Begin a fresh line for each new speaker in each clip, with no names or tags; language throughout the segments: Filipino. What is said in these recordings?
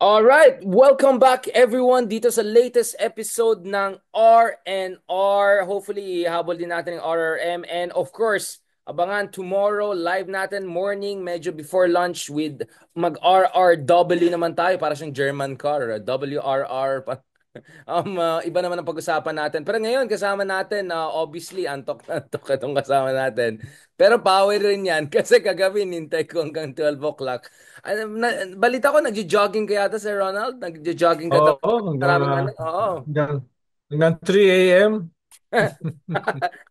Alright, welcome back everyone dito sa latest episode ng R&R. Hopefully, habol din natin yung RRM. And of course, abangan tomorrow, live natin, morning, medyo before lunch with mag-RRW naman tayo para siyang German car, WRR. Iba naman ang pag-usapan natin. Pero ngayon, kasama natin, obviously, antok na antok itong kasama natin. Pero power rin yan kasi kagabi nintay ko hanggang 12 o'clock. Balita ko, nagjo-jogging ka yata, Sir Ronald? Nagjo-jogging ka daw.
Oo, hanggang,
Maraming ano. Oo.
hanggang, hanggang 3 a.m.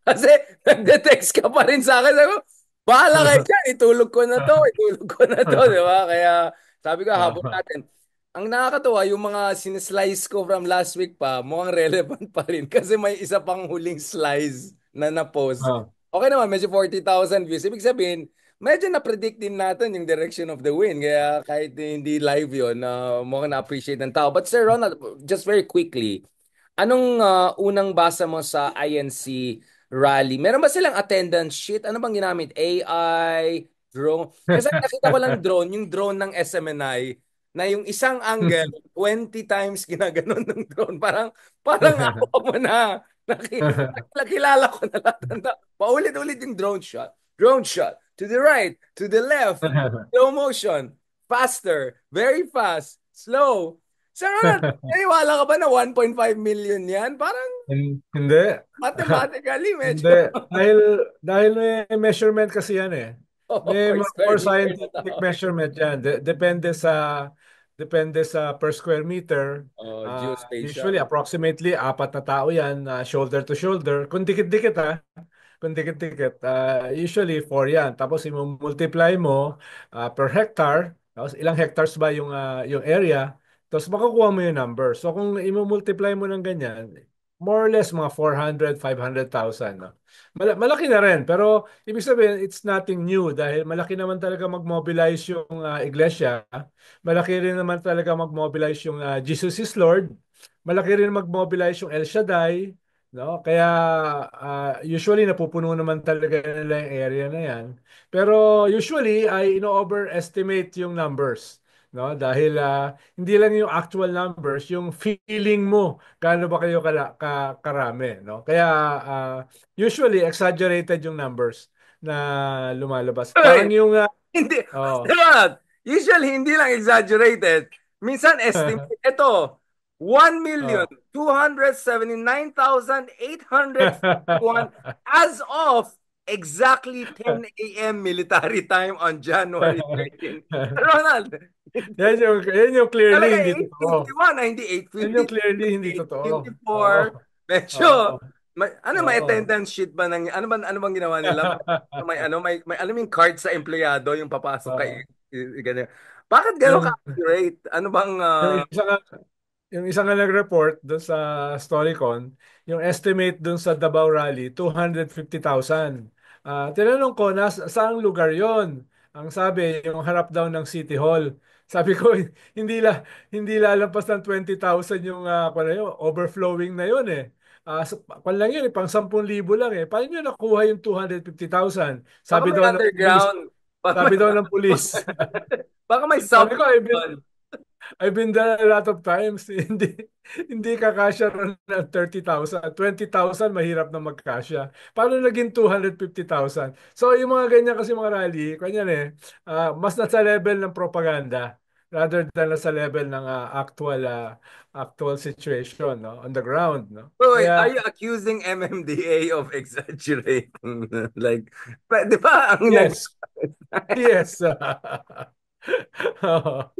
Kasi nagde-text ka pa rin sa akin. Sabi ko, bahala kayo dyan. Itulog ko na to. Itulog ko na to. Di ba? Kaya sabi ko, habol natin. Ang nakakatuwa, yung mga sinislice ko from last week pa, mukhang relevant pa rin. Kasi may isa pang huling slice na na-post.
Ah,
Okay naman, medyo 40,000 views. Ibig sabihin, medyo na-predict din natin yung direction of the wind. Kaya kahit hindi live yun, mukhang na-appreciate ng tao. But Sir Ronald, just very quickly, anong unang basa mo sa INC rally? Meron ba silang attendance sheet? Ano bang ginamit? AI, drone? Kasi nakita ko lang drone, yung drone ng SMNI na yung isang angle 20 times ginaganon ng drone. Parang ako mo na. Nakilala ko na lahat ng tao. Paulit-ulit yung drone shot. Drone shot. To the right, to the left, slow motion, faster, very fast, slow. Sir Ronald, naniwala ka ba na 1.5 million yan? Parang
Hindi.
mathematically
Hindi.
medyo
Dahil may measurement kasi yan eh. May
per
more
square meter na
scientific
tao.
measurement yan. Depende sa per square meter.
Oh,
Usually,
geospatial.
approximately, apat na tao yan, shoulder to shoulder. Kung dikit-dikit kung dikit-dikit, usually four yan. Tapos i-multiply mo per hectare. Tapos ilang hectares ba yung area? Tapos makukuha mo yung number. So kung i-multiply mo ng ganyan, more or less mga 400, 500,000. No? Malaki na rin. Pero ibig sabihin, it's nothing new dahil malaki naman talaga mag-mobilize yung iglesia. Malaki rin naman talaga mag-mobilize yung Jesus is Lord. Malaki rin mag-mobilize yung El Shaddai. No? Kaya usually napupuno naman talaga nila yung area na yan. Pero usually ay ino-overestimate yung numbers. No? Dahil hindi lang yung actual numbers, yung feeling mo gaano ba kayo karami. No? Kaya usually exaggerated yung numbers na lumalabas. Parang
Uy,
yung
hindi.
oh,
Diba? Usually, hindi lang exaggerated. Minsan, estimate. Ito,
oh.
1,279,851 as of exactly 10 a.m. military time on January 13. Ronald,
Yan yung clearly
talaga
hindi totoo.
8:51 na hindi
Yan
8:50,
yung clearly hindi totoo.
8:54.
Oo.
Medyo,
Oo.
may
Oo.
attendance sheet ba ano bang ginawa nila? May alam mo yung card sa empleyado yung papasok kay
Oo.
ganyan. Bakit gano'n
Yung,
ka-accurate? Ano bang
yung isa nga, yung isa nga nag-report doon sa Storycon, yung estimate doon sa Davao Rally, 250,000. Tinanong ko, saang lugar yon? Ang sabi, yung harap daw ng City Hall. Sabi ko, hindi lalampas ng 20,000 yung kung ano yun, overflowing na yun eh. Kung lang yun, pang 10,000 lang eh. Paano nyo nakuha yung 250,000?
baka
Sabi
may
daw ng pulis.
underground? Baka may
Sabi daw ng pulis.
baka may
Sabi
sub
ko,
doon.
I've been there a lot of times. Hindi kakasya ron ng 30,000. 20,000 mahirap na magkasya. Paano naging 250,000? So yung mga ganyan kasi mga rally, kanyan mas nasa level ng propaganda rather than nasa level ng actual situation, no, on the ground, no.
Wait, are
Kaya
you accusing MMDA of exaggerating? Like, di ba ang nag
yes, yes. Oo.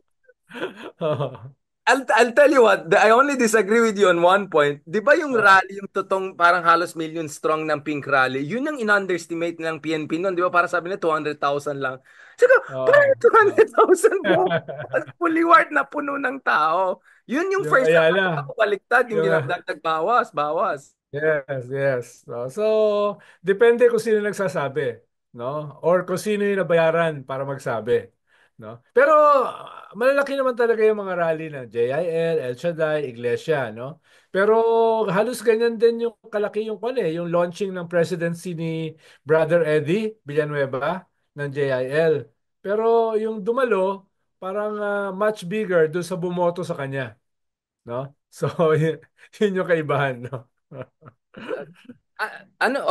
Oo.
I'll tell you what, I only disagree with you on one point. Di ba yung
Oo.
rally, yung totong parang halos million strong ng Pink Rally, yun yung in-underestimate ng PNP noon. Di ba para sabi nila 200,000 lang. Siguro,
Oo.
parang
Oo.
200,000 po. Fully ward na puno ng tao. Yun yung
Yung
first na
Ayala,
baliktad, yung
yung
dinagdag bawas, bawas.
yes, yes. So, depende kung sino nagsasabi, no? Or kung sino yung nabayaran para magsabi, no? Pero malalaki naman talaga yung mga rally ng JIL, El Shaddai, Iglesia, no? Pero halos ganyan din yung kalaki yung yung launching ng presidency ni Brother Eddie Villanueva ng JIL. Pero yung dumalo, parang much bigger doon sa bumoto sa kanya, no? So, yun yung kaibahan, no?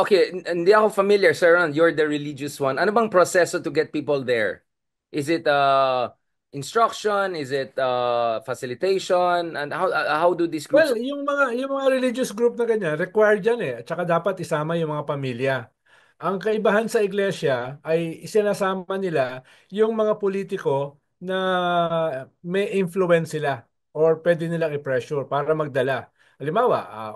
Okay, hindi ako familiar, Sir Ron. You're the religious one. Ano bang proseso to get people there? Is it instruction? Is it facilitation? And how do these groups?
Well, yung mga religious group na ganyan, required yan eh. At saka dapat isama yung mga pamilya. Ang kaibahan sa iglesia ay isinasama nila yung mga politiko na may influence sila or pwede nilang i-pressure para magdala. Halimbawa,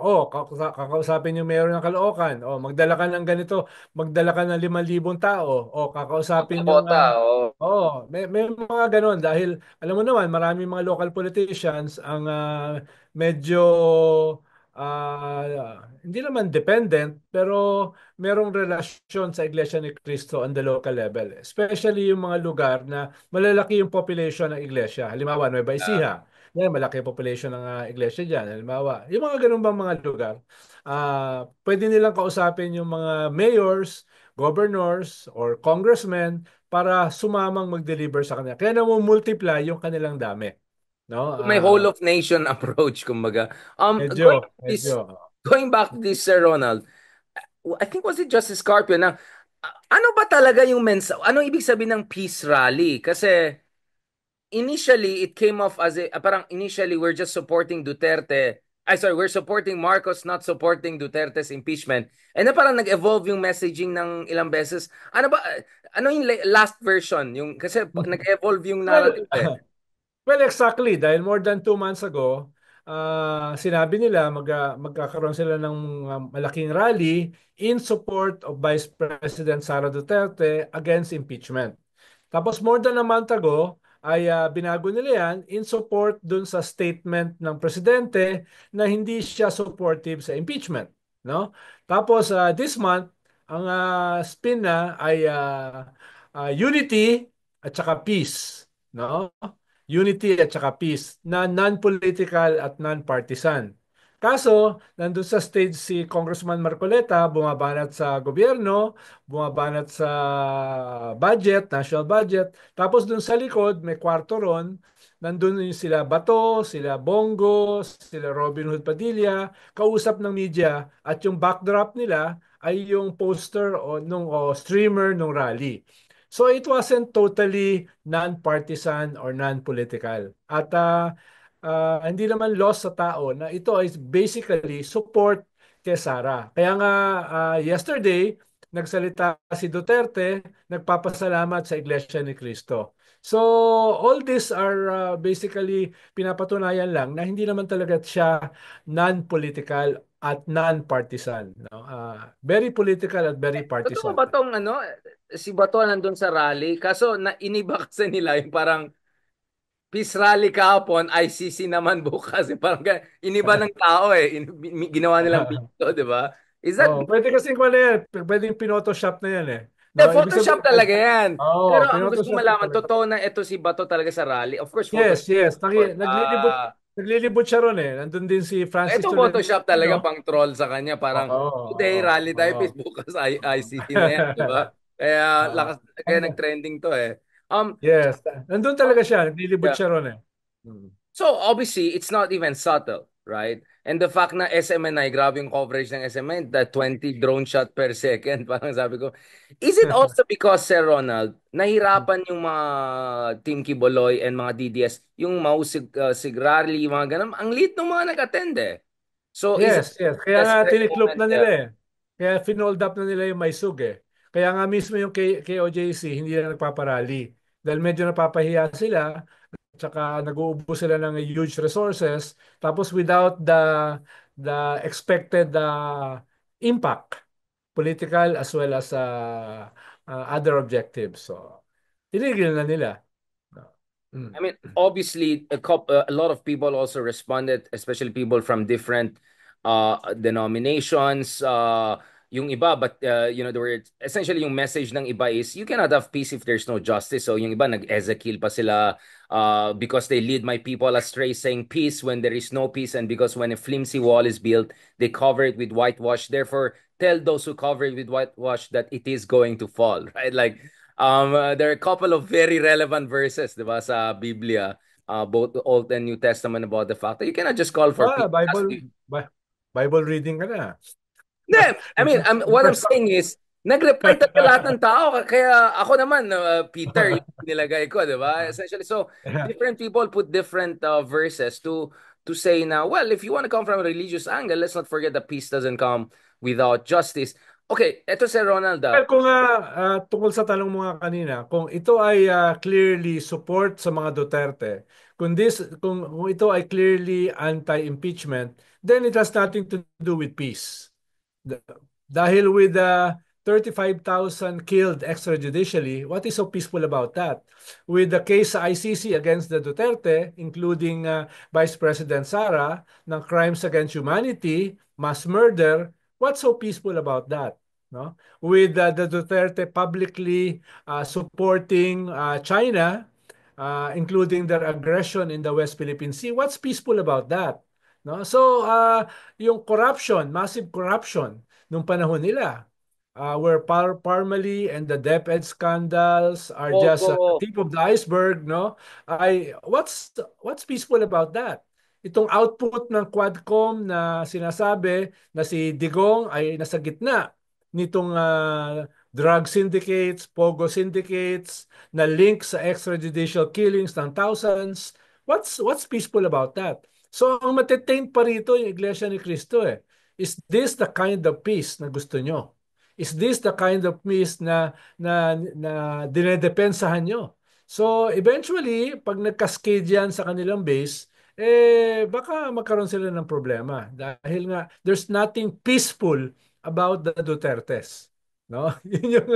kakausapin yung mayor ng Caloocan, magdala ka ng ganito, magdala ka ng 5,000 tao, kakausapin yung
Magpapota, oh.
may mga ganon dahil alam mo naman, maraming mga local politicians ang medyo hindi naman dependent pero merong relasyon sa Iglesia ni Cristo on the local level. Especially yung mga lugar na malalaki yung population ng iglesia. Halimbawa, Nueva Ecija. Yan, malaki yung population ng iglesia dyan. Halimbawa, yung mga ganun bang mga lugar, pwede nilang kausapin yung mga mayors, governors, or congressmen para sumamang mag-deliver sa kanila. Kaya multiply yung kanilang dami. No?
May whole of nation approach, kumbaga. Going
Medyo, medyo.
going back to this, Sir Ronald, I think was it Justice Scarpio na ano ba talaga yung ano ibig sabihin ng peace rally? Kasi initially it came off as parang initially we're just supporting Duterte. We're supporting Marcos, not supporting Duterte's impeachment. And na parang nag-evolve yung messaging ng ilang beses. Ano ba, ano yung last version? Yung, kasi nag-evolve yung
Well,
narrative eh.
well, exactly. Dahil more than 2 months ago, sinabi nila magkakaroon sila ng malaking rally in support of Vice President Sara Duterte against impeachment. Tapos more than a month ago, ay binago nila yan in support dun sa statement ng presidente na hindi siya supportive sa impeachment. No? Tapos this month, ang spin na ay unity at saka peace. No? Unity at saka peace na non-political at non-partisan. Kaso, nandun sa stage si Congressman Marcoleta, bumabanat sa gobyerno, bumabanat sa budget, national budget. Tapos dun sa likod, may kwarto ron, nandun yung sila Bato, sila Bongo, sila Robin Hood Padilla, kausap ng media, at yung backdrop nila ay yung poster o streamer ng rally. So it wasn't totally non-partisan or non-political. At hindi naman lost sa tao na ito is basically support kay Sara. Kaya nga yesterday, nagsalita si Duterte, nagpapasalamat sa Iglesia ni Cristo. So all these are basically pinapatunayan lang na hindi naman talaga siya non-political at non-partisan. No? Very political at very
Totoo
partisan.
ba tong ano, si Bato nandun sa rally? Kaso iniba kasi nila yung parang peace rally kahapon, ICC naman bukas. Parang iniba ng tao eh. Ginawa nilang video, di ba? Is that
Pwede kasi wala yan. Pwedeng pinotoshop na yan eh. No, ibig
Photoshop
sabihin,
talaga yan. Pero ang gusto
pinotoshop na
malaman,
talaga.
totoo na ito si Bato talaga sa rally. Of course,
Yes,
Photoshop.
yes.
Of course.
Naglilibot siya ron eh. Nandun din si Francis
Ito Photoshop talaga
Tolentino.
pang troll sa kanya. Parang
Oo,
today,
oo,
rally tayo,
oo.
Facebook sa ICC na yan, di ba? Kaya
Oo.
kaya nag-trending to eh.
Yes. Nandun talaga siya. Naglilibot
Yeah.
siya ron eh. Hmm.
So obviously, it's not even subtle, right? And the fact na SMNI, grabe yung coverage ng SMNI, the 20 drone shot per second, parang sabi ko, is it also because, Sir Ronald, nahirapan yung mga Team Kiboloy and mga DDS, yung Mausig Sigrali, mga ganun, ang lit ng mga nag-attend eh. So is it
Yes, yes. Kaya nga
desperate
tiniklop
moment
na nila
there?
eh. Kaya finold up na nila yung Maisug eh. Kaya nga mismo yung KOJC hindi na nagpaparally. Dahil medyo napapahiya sila, tsaka nag-uubo sila ng huge resources, tapos without the expected impact, political as well as other objectives. So, tinigil na nila. Mm.
I mean, obviously, a lot of people also responded, especially people from different denominations. Yung iba, but the word essentially yung message ng iba is you cannot have peace if there's no justice. So yung iba nag-Ezekiel pa sila because they lead my people astray, saying peace when there is no peace, and because when a flimsy wall is built, they cover it with whitewash. Therefore, tell those who cover it with whitewash that it is going to fall. Right? Like There are a couple of very relevant verses, di ba, sa Biblia, both the Old and New Testament about the fact that you cannot just call for
Ah,
peace.
Bible reading ka na.
Hindi, I mean, what I'm
Nagpasa-
saying is, nag-reply talaga lahat ng tao. Kaya ako naman, Peter, yung nilagay ko, di ba? Essentially, so,
Yeah.
different people put different verses to say na, well, if you want to come from a religious angle, let's not forget that peace doesn't come without justice. Okay, eto si Ronald.
Well, kung tungkol sa tanong mo nga kanina, kung ito ay clearly support sa mga Duterte, kung ito ay clearly anti-impeachment, then it has nothing to do with peace. Da- Dahil with 35,000 killed extrajudicially, what is so peaceful about that? With the case sa ICC against the Duterte, including Vice President Sara, ng crimes against humanity, mass murder, what's so peaceful about that? No? With the Duterte publicly supporting China, including their aggression in the West Philippine Sea, what's peaceful about that? No? So, yung corruption, massive corruption nung panahon nila, where Parmali and the DepEd scandals are just the
Pogo.
tip of the iceberg, no? What's peaceful about that? Itong output ng Quadcom na sinasabi na si Digong ay nasa gitna nitong drug syndicates, pogo syndicates, na link sa extrajudicial killings ng thousands. What's peaceful about that? So ang matetain pa rito yung Iglesia ni Cristo eh. Is this the kind of peace na gusto nyo? Is this the kind of peace na dinedepensahan nyo? So eventually, pag nagkascade yan sa kanilang base, baka magkaroon sila ng problema. Dahil nga, there's nothing peaceful about the Dutertes. No? Yun yung,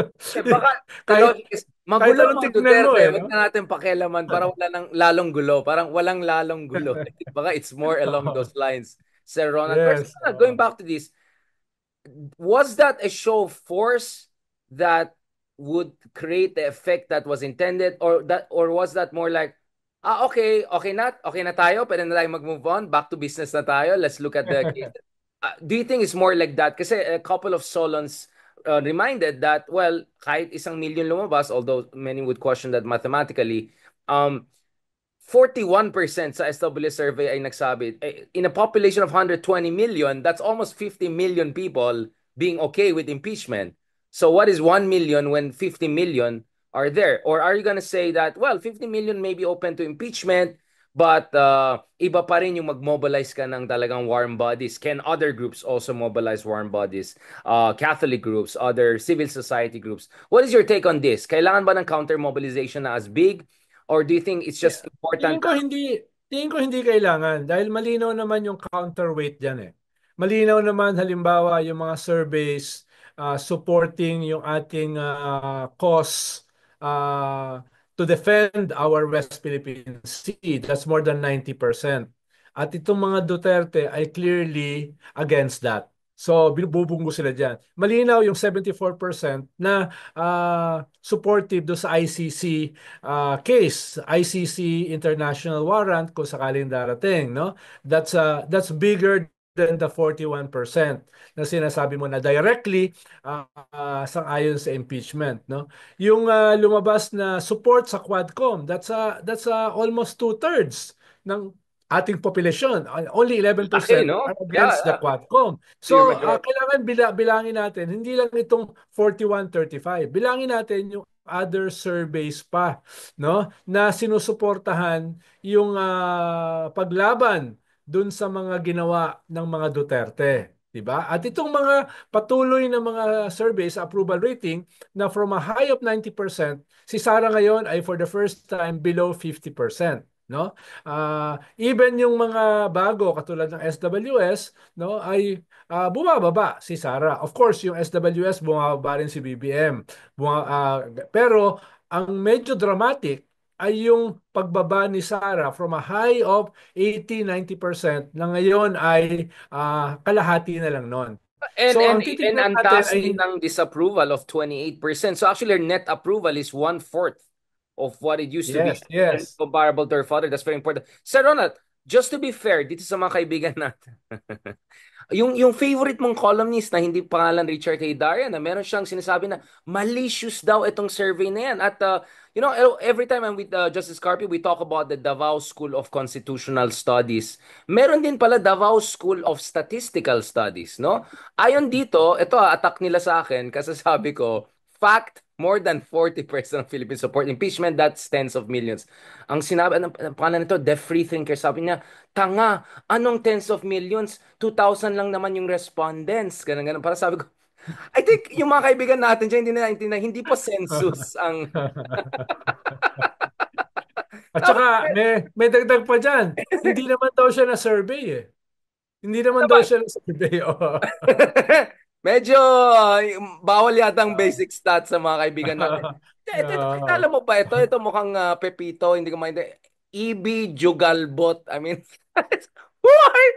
Baka the
kahit,
logic is,
kahit
magulo ang
anong
mga
tignan mo
Duterte,
eh,
wag
no?
na natin pakialaman para wala nang lalong gulo. Parang walang lalong gulo. Baka it's more along those lines, Sir Ronald. But
Yes.
Sir Ronald, going back to this, was that a show of force that would create the effect that was intended, or was that more like, okay na tayo, pwede na tayo mag-move on, back to business na tayo, let's look at the case. Do you think it's more like that? Kasi a couple of Solons reminded that, well, kahit 1 million lumabas, although many would question that mathematically, 41% sa SW survey ay nagsabi, in a population of 120 million, that's almost 50 million people being okay with impeachment. So what is 1 million when 50 million are there? Or are you going to say that, well, 50 million may be open to impeachment, but iba pa rin yung mag-mobilize ka ng talagang warm bodies? Can other groups also mobilize warm bodies? Catholic groups, other civil society groups. What is your take on this? Kailangan ba ng counter-mobilization na as big? Or do you think it's just
Tingin
important?
ko hindi tingin ko hindi kailangan dahil malinaw naman yung counterweight diyan eh. Malinaw naman halimbawa yung mga surveys supporting yung ating cause to defend our West Philippine Sea. That's more than 90%. At itong mga Duterte ay clearly against that. So, binubunggo sila dyan. Malinaw yung 74% na supportive do sa ICC case, ICC international warrant kung sakaling darating, no? That's bigger than the 41% na sinasabi mo na directly sang-ayon sa impeachment, no? Yung lumabas na support sa Quadcom, that's almost two-thirds ng ating populasyon. Only
Laki,
11%
no?
are
Yeah,
against the Quadcom.
clear
So,
majority.
kailangan bilangin natin, hindi lang itong 41-35. Bilangin natin yung other surveys pa, no? Na sinusuportahan yung paglaban dun sa mga ginawa ng mga Duterte. Diba? At itong mga patuloy na mga surveys, approval rating, na from a high of 90%, si Sara ngayon ay for the first time below 50%. No? Even yung mga bago katulad ng SWS, no, ay bumababa si Sara. Of course, yung SWS bumababa rin si BBM. Pero ang medyo dramatic ay yung pagbaba ni Sara from a high of 80-90% na ngayon ay kalahati na lang nun.
And
So
and
ang
and
titignan
ang
natin
taas
ay
din ng disapproval of 28%. So actually, our net approval is one-fourth of what it used to be.
yes, yes.
Comparable to our father. That's very important. Sir Ronald, just to be fair, dito sa mga kaibigan natin, yung favorite mong columnist na hindi pangalan Richard Heydarian na meron siyang sinasabi na malicious daw itong survey na yan. At every time I'm with Justice Carpio, we talk about the Davao School of Constitutional Studies. Meron din pala Davao School of Statistical Studies, no? Ayon dito, ito attack nila sa akin kasi sabi ko, fact, more than 40% of Philippines support impeachment. That's tens of millions. Ang sinabi, ang pangalan nito, The Free Thinker, sabi niya, tanga, anong tens of millions? 2,000 lang naman yung respondents. Ganun, ganun. Para sabi ko, I think yung mga kaibigan natin dyan, hindi na naintindihan, hindi po census ang...
At
Tapos,
saka may dagdag pa diyan. Hindi naman daw siya na survey eh. Hindi naman daw
naman,
siya na survey. Oh.
medyo bawal yata ang basic stats sa mga kaibigan natin.
Ah,
Alam mo ba ito? Ito mukhang Pepito, hindi ko maintindihan. EB Jugalbot. I mean, who are,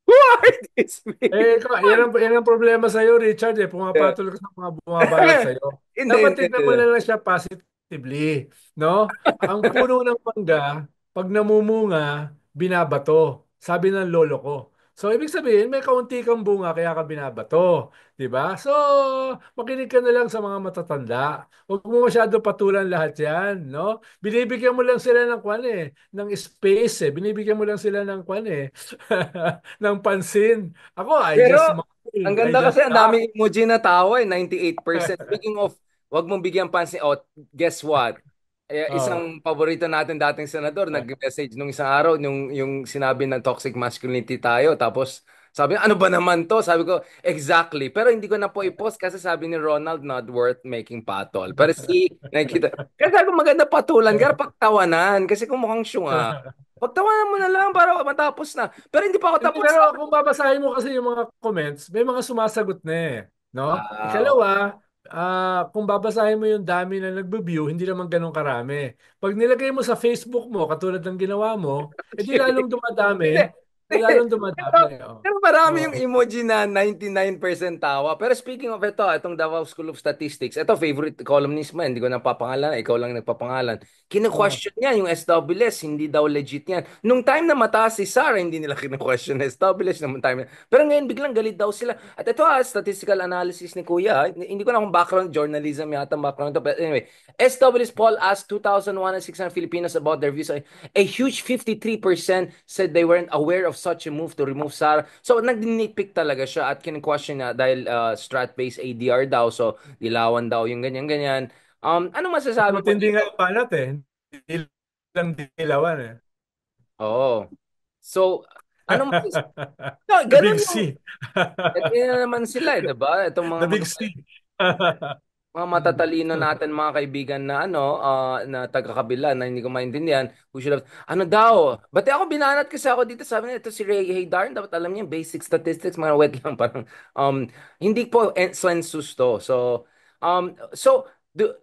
who are these people?
yan ang problema sa iyo, Richard, eh. Pumapatol ka sa mga bumabalot sa iyo.
Hindi,
Dapat
hindi.
tignan mo na lang siya positively, no? Ang puno ng mangga, pag namumunga, binabato. Sabi ng lolo ko. So, ibig sabihin, may kaunti kang bunga kaya ka binabato. 'Di ba? So, makinig ka na lang sa mga matatanda. Huwag mo masyado patulan lahat yan, no? Binibigyan mo lang sila ng kwan eh, ng space eh. Binibigyan mo lang sila ng kwan eh, ng pansin. Ako, I
Pero,
just
ang
smile. I
ganda
just
kasi, ang
laugh.
daming emoji na tawa, 98%. Speaking of, wag mong bigyan pansin. Oh, guess what?
Oh.
Isang paborito natin dating senador, nag-message nung isang araw, yung sinabi ng toxic masculinity tayo. Tapos, sabi, ano ba naman to? Sabi ko, exactly. Pero hindi ko na po i-post kasi sabi ni Ronald, not worth making patol. Pero nakikita. Kaya sabi ko, maganda patulan, kaya pagtawanan. Kasi kung mukhang syunga, pagtawanan mo na lang para matapos na. Pero hindi pa ako
Hindi,
tapos.
pero kung babasahin mo kasi yung mga comments, may mga sumasagot na eh. No?
Wow.
Ikalawa, kung babasahin mo yung dami na nagbe-view, hindi naman ganun karami. Pag nilagay mo sa Facebook mo, katulad ng ginawa mo, edi lalong
Hindi.
dumadami.
Hindi.
Lalong
Pero,
dumadami. Oh.
pero marami yung
Oh.
emoji na 99% tawa. Pero speaking of ito, itong Davao School of Statistics, ito favorite columnist mo, hindi ko napapangalan, ikaw lang nagpapangalan.
Oh.
Kino-question niya yung SWS, hindi daw legit yan. Nung time na mataas si Sarah, hindi nila kino-question na SWS naman time. Pero ngayon biglang galit daw sila. At ito statistical analysis ni Kuya. Hindi ko na kung background, journalism yata ang background to. But anyway, SWS poll asked 2,106 Filipinos about their views. A huge 53% said they weren't aware of such a move to remove Sarah. So, nag-nitpick talaga siya at kine-question niya dahil strat-based ADR daw. So, dilawan daw yung ganyan-ganyan. Ano
Mas
masasabi mo
matindi nga
dito?
yung banat eh. Hindi lang dilawan eh.
Oo. So, ano masasabi? No,
The Big
ganun yung,
C.
ganyan na naman sila, eh, diba? Itong
The Big C.
mga
Hmm.
matatalino natin mga kaibigan na na taga-kabila na hindi ko maintindihan who should have ba't ako binanat kasi ako dito sabi niya ito si Ray Haydarn dapat alam niya yung basic statistics mga wet lang parang hindi po census to so do,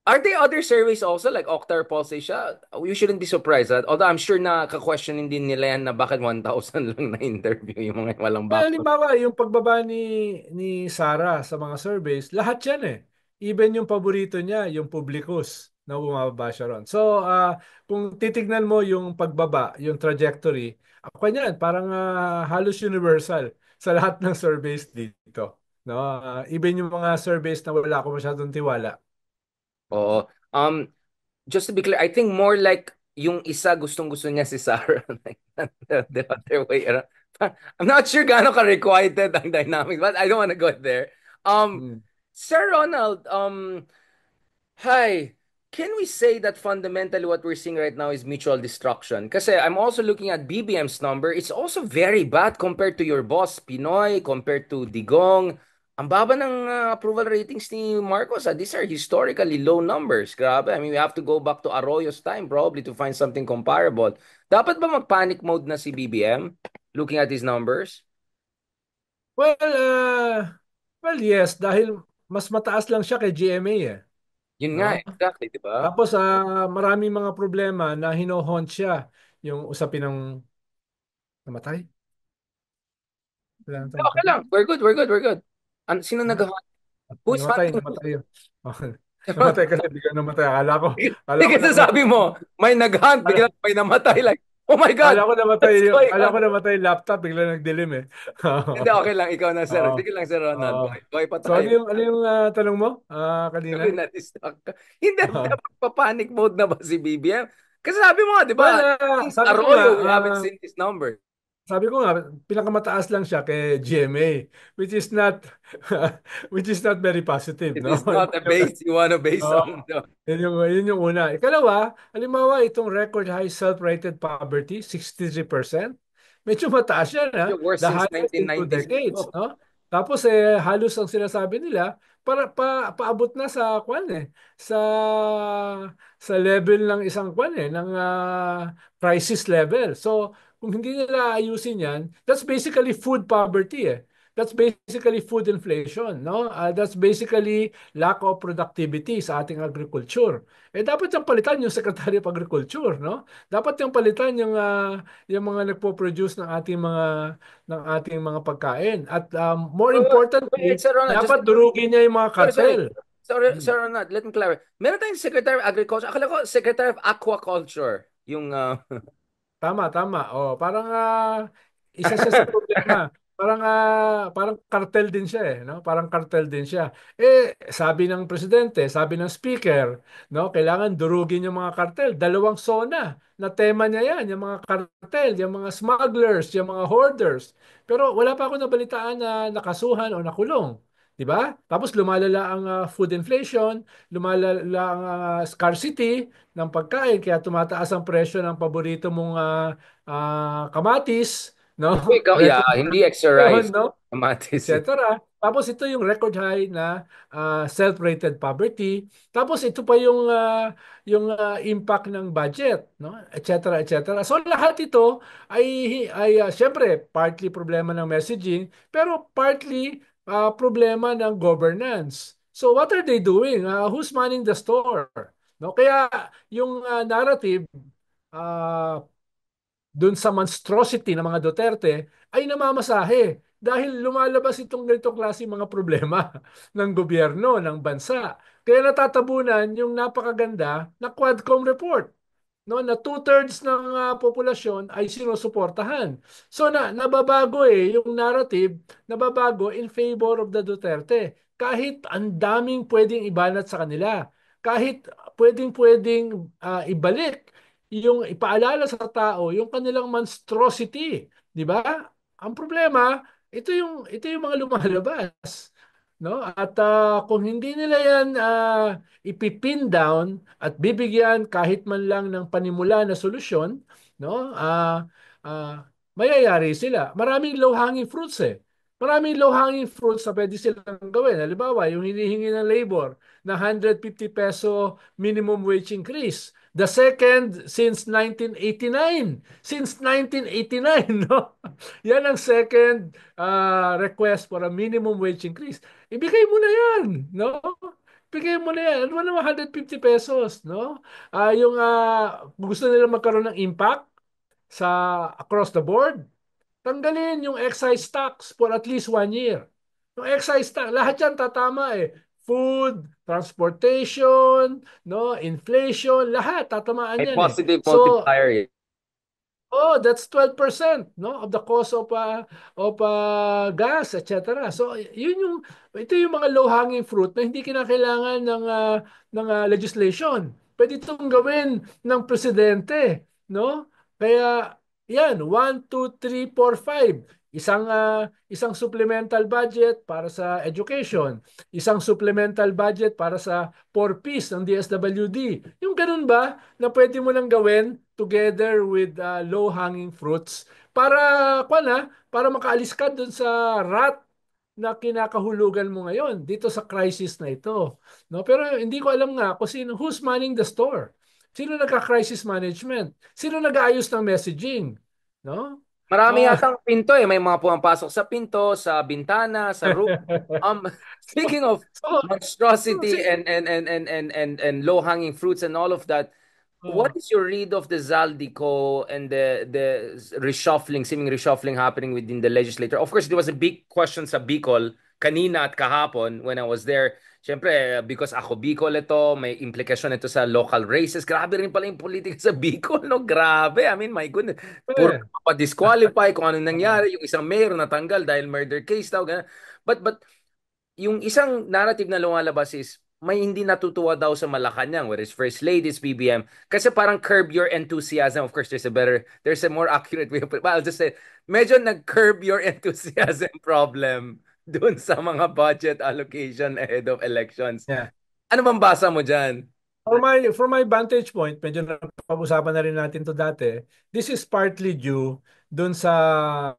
are there other surveys also like Octar Pulse Asia? You shouldn't be surprised. Although I'm sure na ka-questionin din nila yan na bakit 1,000 lang na interview yung mga walang
Well,
background.
halimbawa, yung pagbaba ni Sarah sa mga surveys, lahat yan eh. Even yung paborito niya, yung Publicus, na bumababa siya ron. So, kung titignan mo yung pagbaba, yung trajectory, ako yan, parang halos universal sa lahat ng surveys dito. No? Even yung mga surveys na wala ako masyadong tiwala.
Oo. Just to be clear, I think more like yung isa gustong-gusto niya si Sarah. Like, the other way around. I'm not sure gaano ka-requited ang dynamic, but I don't want to go there. Um,
Hmm.
Sir Ronald, hi. Can we say that fundamentally what we're seeing right now is mutual destruction? Kasi I'm also looking at BBM's number. It's also very bad compared to your boss, Pinoy, compared to Digong. Ang baba ng approval ratings ni Marcos. These are historically low numbers. Grabe. I mean, we have to go back to Arroyo's time probably to find something comparable. Dapat ba mag-panic mode na si BBM looking at these numbers?
Well, yes, dahil mas mataas lang siya kay GMA eh.
Yun nga,
No?
exactly, di ba?
Tapos maraming mga problema na hinohaunt siya. Yung usapin ng namatay. Wala na
Okay
tumakatay.
lang. We're good, we're good, we're good. Sino
Ha?
Who's
Namatay,
hunting?
namatay yun. Okay. Namatay kasi bigla namatay. Akala ko
Hindi kasi
namatay.
sabi mo, may nag-hunt, bigla may namatay. Like, Oh my God! What's going
Kala ko
on?
namatay yung laptop, bigla nagdilim eh.
Hindi, okay lang. Ikaw na, sir.
Oo.
Sige lang, Sir Ronald.
Oo.
Buhay pa
So
tayo.
ano yung tanong mo kanina?
Sabi na, distract ka. Hindi, dapat pa-panic mode na ba si BBM? Kasi sabi mo nga, di ba?
Well,
Since
sabi ko nga,
Arroyo, we haven't seen this number.
sabi ko nga, pinakamataas lang siya kay GMA, which is not, which is not very positive,
It
no?
is not a base you want to base
Oo,
on. No?
yun yung una. Ikalawa, halimbawa, itong record high self-rated poverty, 63%. Medyo mataas yan, ha?
Yung worst
The
since
highest in two
1990s.
decades,
Oh,
no? Tapos, halos ang sinasabi nila, paabot na sa, kwan sa, sa level ng isang kwan ng crisis level. So, kung hindi nila ayusin yan, that's basically food poverty, eh. That's basically food inflation, no? That's basically lack of productivity sa ating agriculture. Dapat yung palitan yung Secretary of Agriculture, no? Dapat yung palitan yung mga nagpo-produce ng ating mga pagkain. At more
wait,
importantly,
Sir Ronald, just
dapat durugin niya yung mga
sorry, sorry.
kartel.
Sorry,
Hmm.
Sir Ronald, let me clarify. Meron tayong Secretary of Agriculture. Akala ko Secretary of Aquaculture. Yung
Tama, tama. Oh, parang isa siya sa problema. Parang cartel din siya no? Parang cartel din siya. Sabi ng presidente, sabi ng speaker, no, kailangan durugin yung mga cartel. Dalawang SONA na tema niya yan, yung mga cartel, yung mga smugglers, yung mga hoarders. Pero wala pa ako nabalitaan na nakasuhan o nakulong. 'Di ba? Tapos lumalala ang food inflation, lumalala ang scarcity ng pagkain kaya tumataas ang presyo ng paborito mong kamatis, no?
yeah,
Record
hindi extra
yun,
rice.
no?
Kamatis.
Etc. Tapos ito yung record high na self-rated poverty. Tapos ito pa yung impact ng budget, no? Etc. etc. So lahat ito ay syempre partly problema ng messaging, pero partly problema ng governance. So what are they doing? Who's manning the store? No? Kaya yung narrative ah, dun sa monstrosity ng mga Duterte ay namamasahe dahil lumalabas itong ganitong klase mga problema ng gobyerno, ng bansa. Kaya natatabunan yung napakaganda na Quadcom report, no, na two-thirds ng populasyon ay sinusuportahan. So nababago yung narrative, nababago in favor of the Duterte. Kahit ang daming pwedeng ibanat sa kanila, kahit pwedeng ibalik yung ipaalala sa tao yung kanilang monstrosity, di ba? Ang problema, ito yung mga lumalabas, no? At kung hindi nila yan ipipin down at bibigyan kahit man lang ng panimula na solusyon, no? Mayayari sila. Maraming low-hanging fruits eh. Maraming low-hanging fruits na pwede silang gawin. Halimbawa, yung hinihingi ng labor na 150 peso minimum wage increase. The second since 1989. Since 1989, no? Yan ang second request for a minimum wage increase. Ibigay mo na yan, no? Bigay mo na yan. Ano ba naman 150 pesos, no? Yung gusto nila magkaroon ng impact sa across the board, tanggalin yung excise tax for at least 1 year. Yung excise tax, lahat yan tatama eh. Food, transportation, no, inflation, lahat tatamaan
May
yan eh.
positive
So,
multiplier. Eh.
oh, that's 12%, no, of the cost of gas, etc. So, ito yung mga low-hanging fruit na hindi kinakailangan ng legislation. Pwede itong gawin ng presidente, no? Kaya yan, 1, 2, 3, 4, 5. Isang supplemental budget para sa education, isang supplemental budget para sa 4Ps ng DSWD. Yung ganun ba na pwede mo nang gawin together with low-hanging fruits para makaalis ka dun sa rat na kinakahulugan mo ngayon dito sa crisis na ito. No? Pero hindi ko alam nga kung who's manning the store. Sino nagka-crisis management? Sino nag-aayos ng messaging? No?
Marami
Ah,
yatang pinto eh. May mga pumapasok sa pinto, sa bintana, sa roof.
so,
Speaking of
so,
monstrosity
si-
and low-hanging fruits and all of that, what
oh,
is your read of the Zaldico and the reshuffling, seeming reshuffling happening within the legislature? Of course, there was a big question sa Bicol kanina at kahapon when I was there. syempre, because ako Bicol ito, may implikasyon ito sa local races. Grabe rin pala yung politika sa Bicol, no? Grabe. I mean, my goodness. Puro
Eh,
pa-disqualify kung anong
ah,
nangyari. Yung isang mayor natanggal dahil murder case daw. Ganun. But yung isang narrative na lumalabas is may hindi natutuwa daw sa Malacanang, whether it's First Ladies, BBM, kasi parang curb your enthusiasm. Of course, there's a more accurate way of it. But I'll just say, medyo nag-curb your enthusiasm problem dun sa mga budget allocation ahead of elections.
yeah.
Ano bang basa mo dyan?
For my vantage point, medyo napag-usapan na rin natin to dati. This is partly due dun sa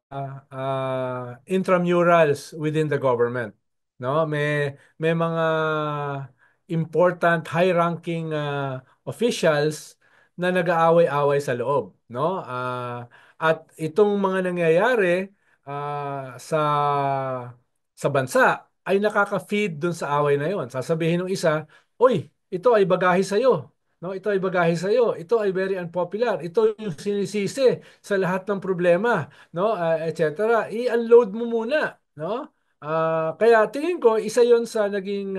intramurals within the government. No, may mga important high-ranking officials na nag-aaway-away sa loob, no? At itong mga nangyayari sa bansa ay nakaka-feed dun sa away na yon. Sasabihin ng isa, "Uy, ito ay bagahe sa iyo. No, ito ay bagahe sa iyo. Ito ay very unpopular. Ito yung sinisisi sa lahat ng problema, no? Etc. I-unload mo muna, no? Kaya tingin ko isa 'yon sa naging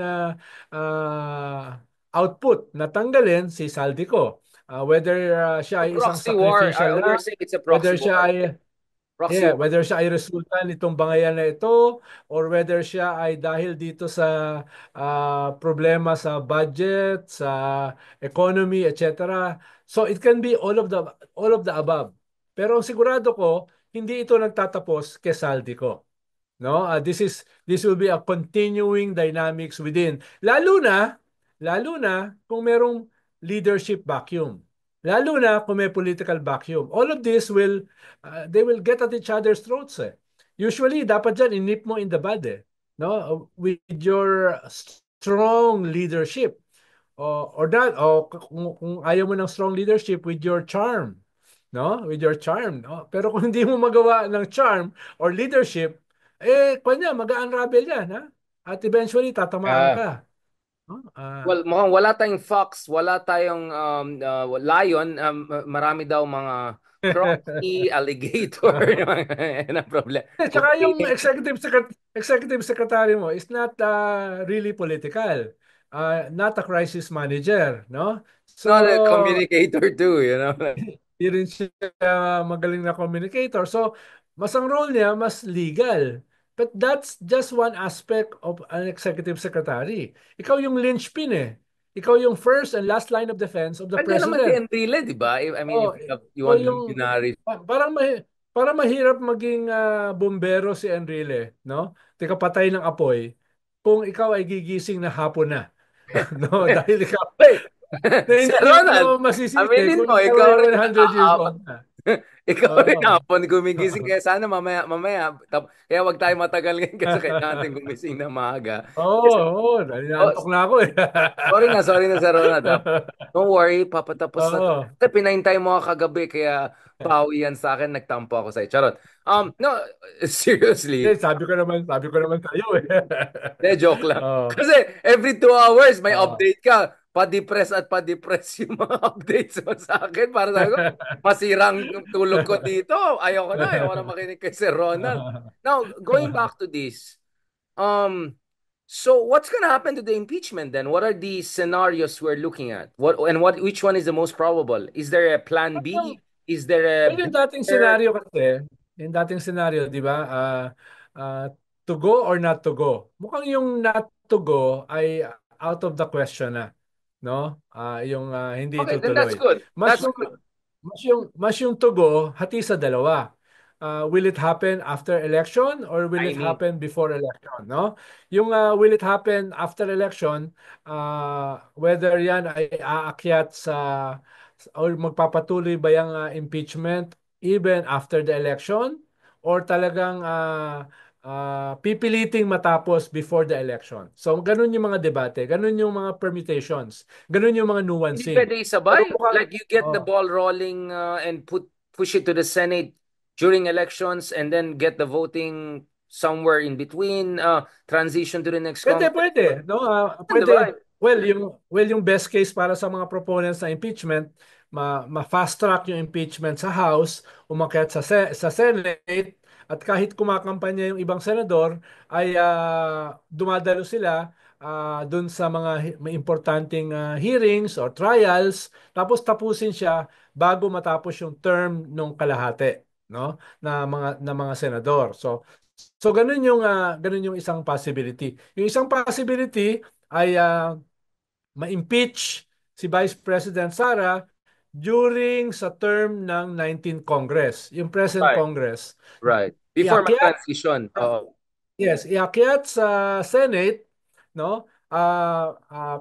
output na tanggalin si Saldico. Whether siya
So
ay isang
proxy war,
sacrificial
you're
lang,
saying it's a
whether
proxy
siya
war.
ay
Proxy
yeah,
war.
whether siya ay resulta nitong bangayan na ito or whether siya ay dahil dito sa problema sa budget, sa economy, etc. So it can be all of the above. Pero ang sigurado ko, hindi ito nagtatapos kay Saldico. No? This will be a continuing dynamics within. Lalo na kung merong leadership vacuum. Lalo na kung may political vacuum. All of this they will get at each other's throats. Eh. Usually, dapat dyan, inip mo in the bud. Eh. No? With your strong leadership. Or that, o kung ayaw mo ng strong leadership, with your charm. No? With your charm. No? Pero kung hindi mo magawa ng charm or leadership, kanya, mag-unravel yan. Ha? At eventually, tatamaan
Ah.
ka. No?
Well, mukhang wala tayong fox, wala tayong lion. Marami daw mga crocky, alligator, yung mga yan ang problem. Kung
Tsaka yung
hindi,
executive secretary mo is not really political. Not a crisis manager, no? So,
not a communicator too, you know.
di rin siya magaling na communicator. So, mas ang role niya, mas legal. But that's just one aspect of an executive secretary. Ikaw yung linchpin eh. Ikaw yung first and last line of defense of the
Nandiyan naman si
president.
Enrile, di ba? I mean,
Oh,
you
ikaw
want
yung
luminary.
parang mahirap maging bombero si Enrile, no? Tika patay ng apoy kung ikaw ay gigising na hapon na. No, dahil ikaw
Wait,
na
Sir
hindi
Ronald,
mo masisisi
aminin
kung
mo,
ikaw ay 100 years old na.
ikaw rin
Oo.
hapon gumigising. Kaya sana mamaya. Kaya wag tayo matagal ngayon kasi kailangan natin gumising na maaga.
Oo,
Yes.
oo,
Oh,
nantok na ako eh.
sorry na, Sir Ronald. Don't worry, papatapos na to.
Oo.
Kasi pinahintay mo ako kagabi, kaya pawi yan sa akin, nagtampo ako sa'yo. Charot. No, seriously,
Sabi ko naman sa iyo eh.
de, joke lang.
Oo.
Kasi every 2 hours may
Oo.
update ka. Pa-depress at pa-depress yung mga updates mo sa akin. Para sabi ko, masirang tulog ko dito. Ayoko na makinig kay Sir Ronald. Now, going back to this, um, so what's gonna happen to the impeachment then? What are the scenarios we're looking at? Which one is the most probable? Is there a plan B? Is there a
Well,
B there?
yung dating scenario, di ba? Ah, to go or not to go. Mukhang yung not to go ay out of the question na, no? Yung hindi
Okay, then that's
itutuloy.
good.
Mas
That's
yung
good.
mas yung to go hati sa dalawa. Will it happen after election or will it
Timing.
happen before election, no? Yung will it happen after election, whether yan ay aakyat sa or magpapatuloy ba yung impeachment even after the election or talagang pipiliting matapos before the election. So ganun yung mga debate, ganun yung mga permutations, ganun yung mga
Hindi
nuancing.
pwede
Pero
isabay.
mukhang
Like you get the
oh,
ball rolling and push it to the Senate during elections and then get the voting somewhere in between, transition to the next
pwede,
Congress.
pwede, no?
Di ba?
Pwede. Well, yung best case para sa mga proponents ng impeachment, ma-fast track yung impeachment sa House, umakyat sa Senate, at kahit kumakampanya yung ibang senador, ay dumadalo sila dun sa mga may importanteng hearings or trials, tapos tapusin siya bago matapos yung term ng kalahati, no, na mga senador. So ganun yung isang possibility. Yung isang possibility ay ma-impeach si Vice President Sara during sa term ng 19th Congress, yung present
Right.
Congress.
Right. Before
Iakyat,
mag-transition. Oo.
yes, iakyat sa Senate, no?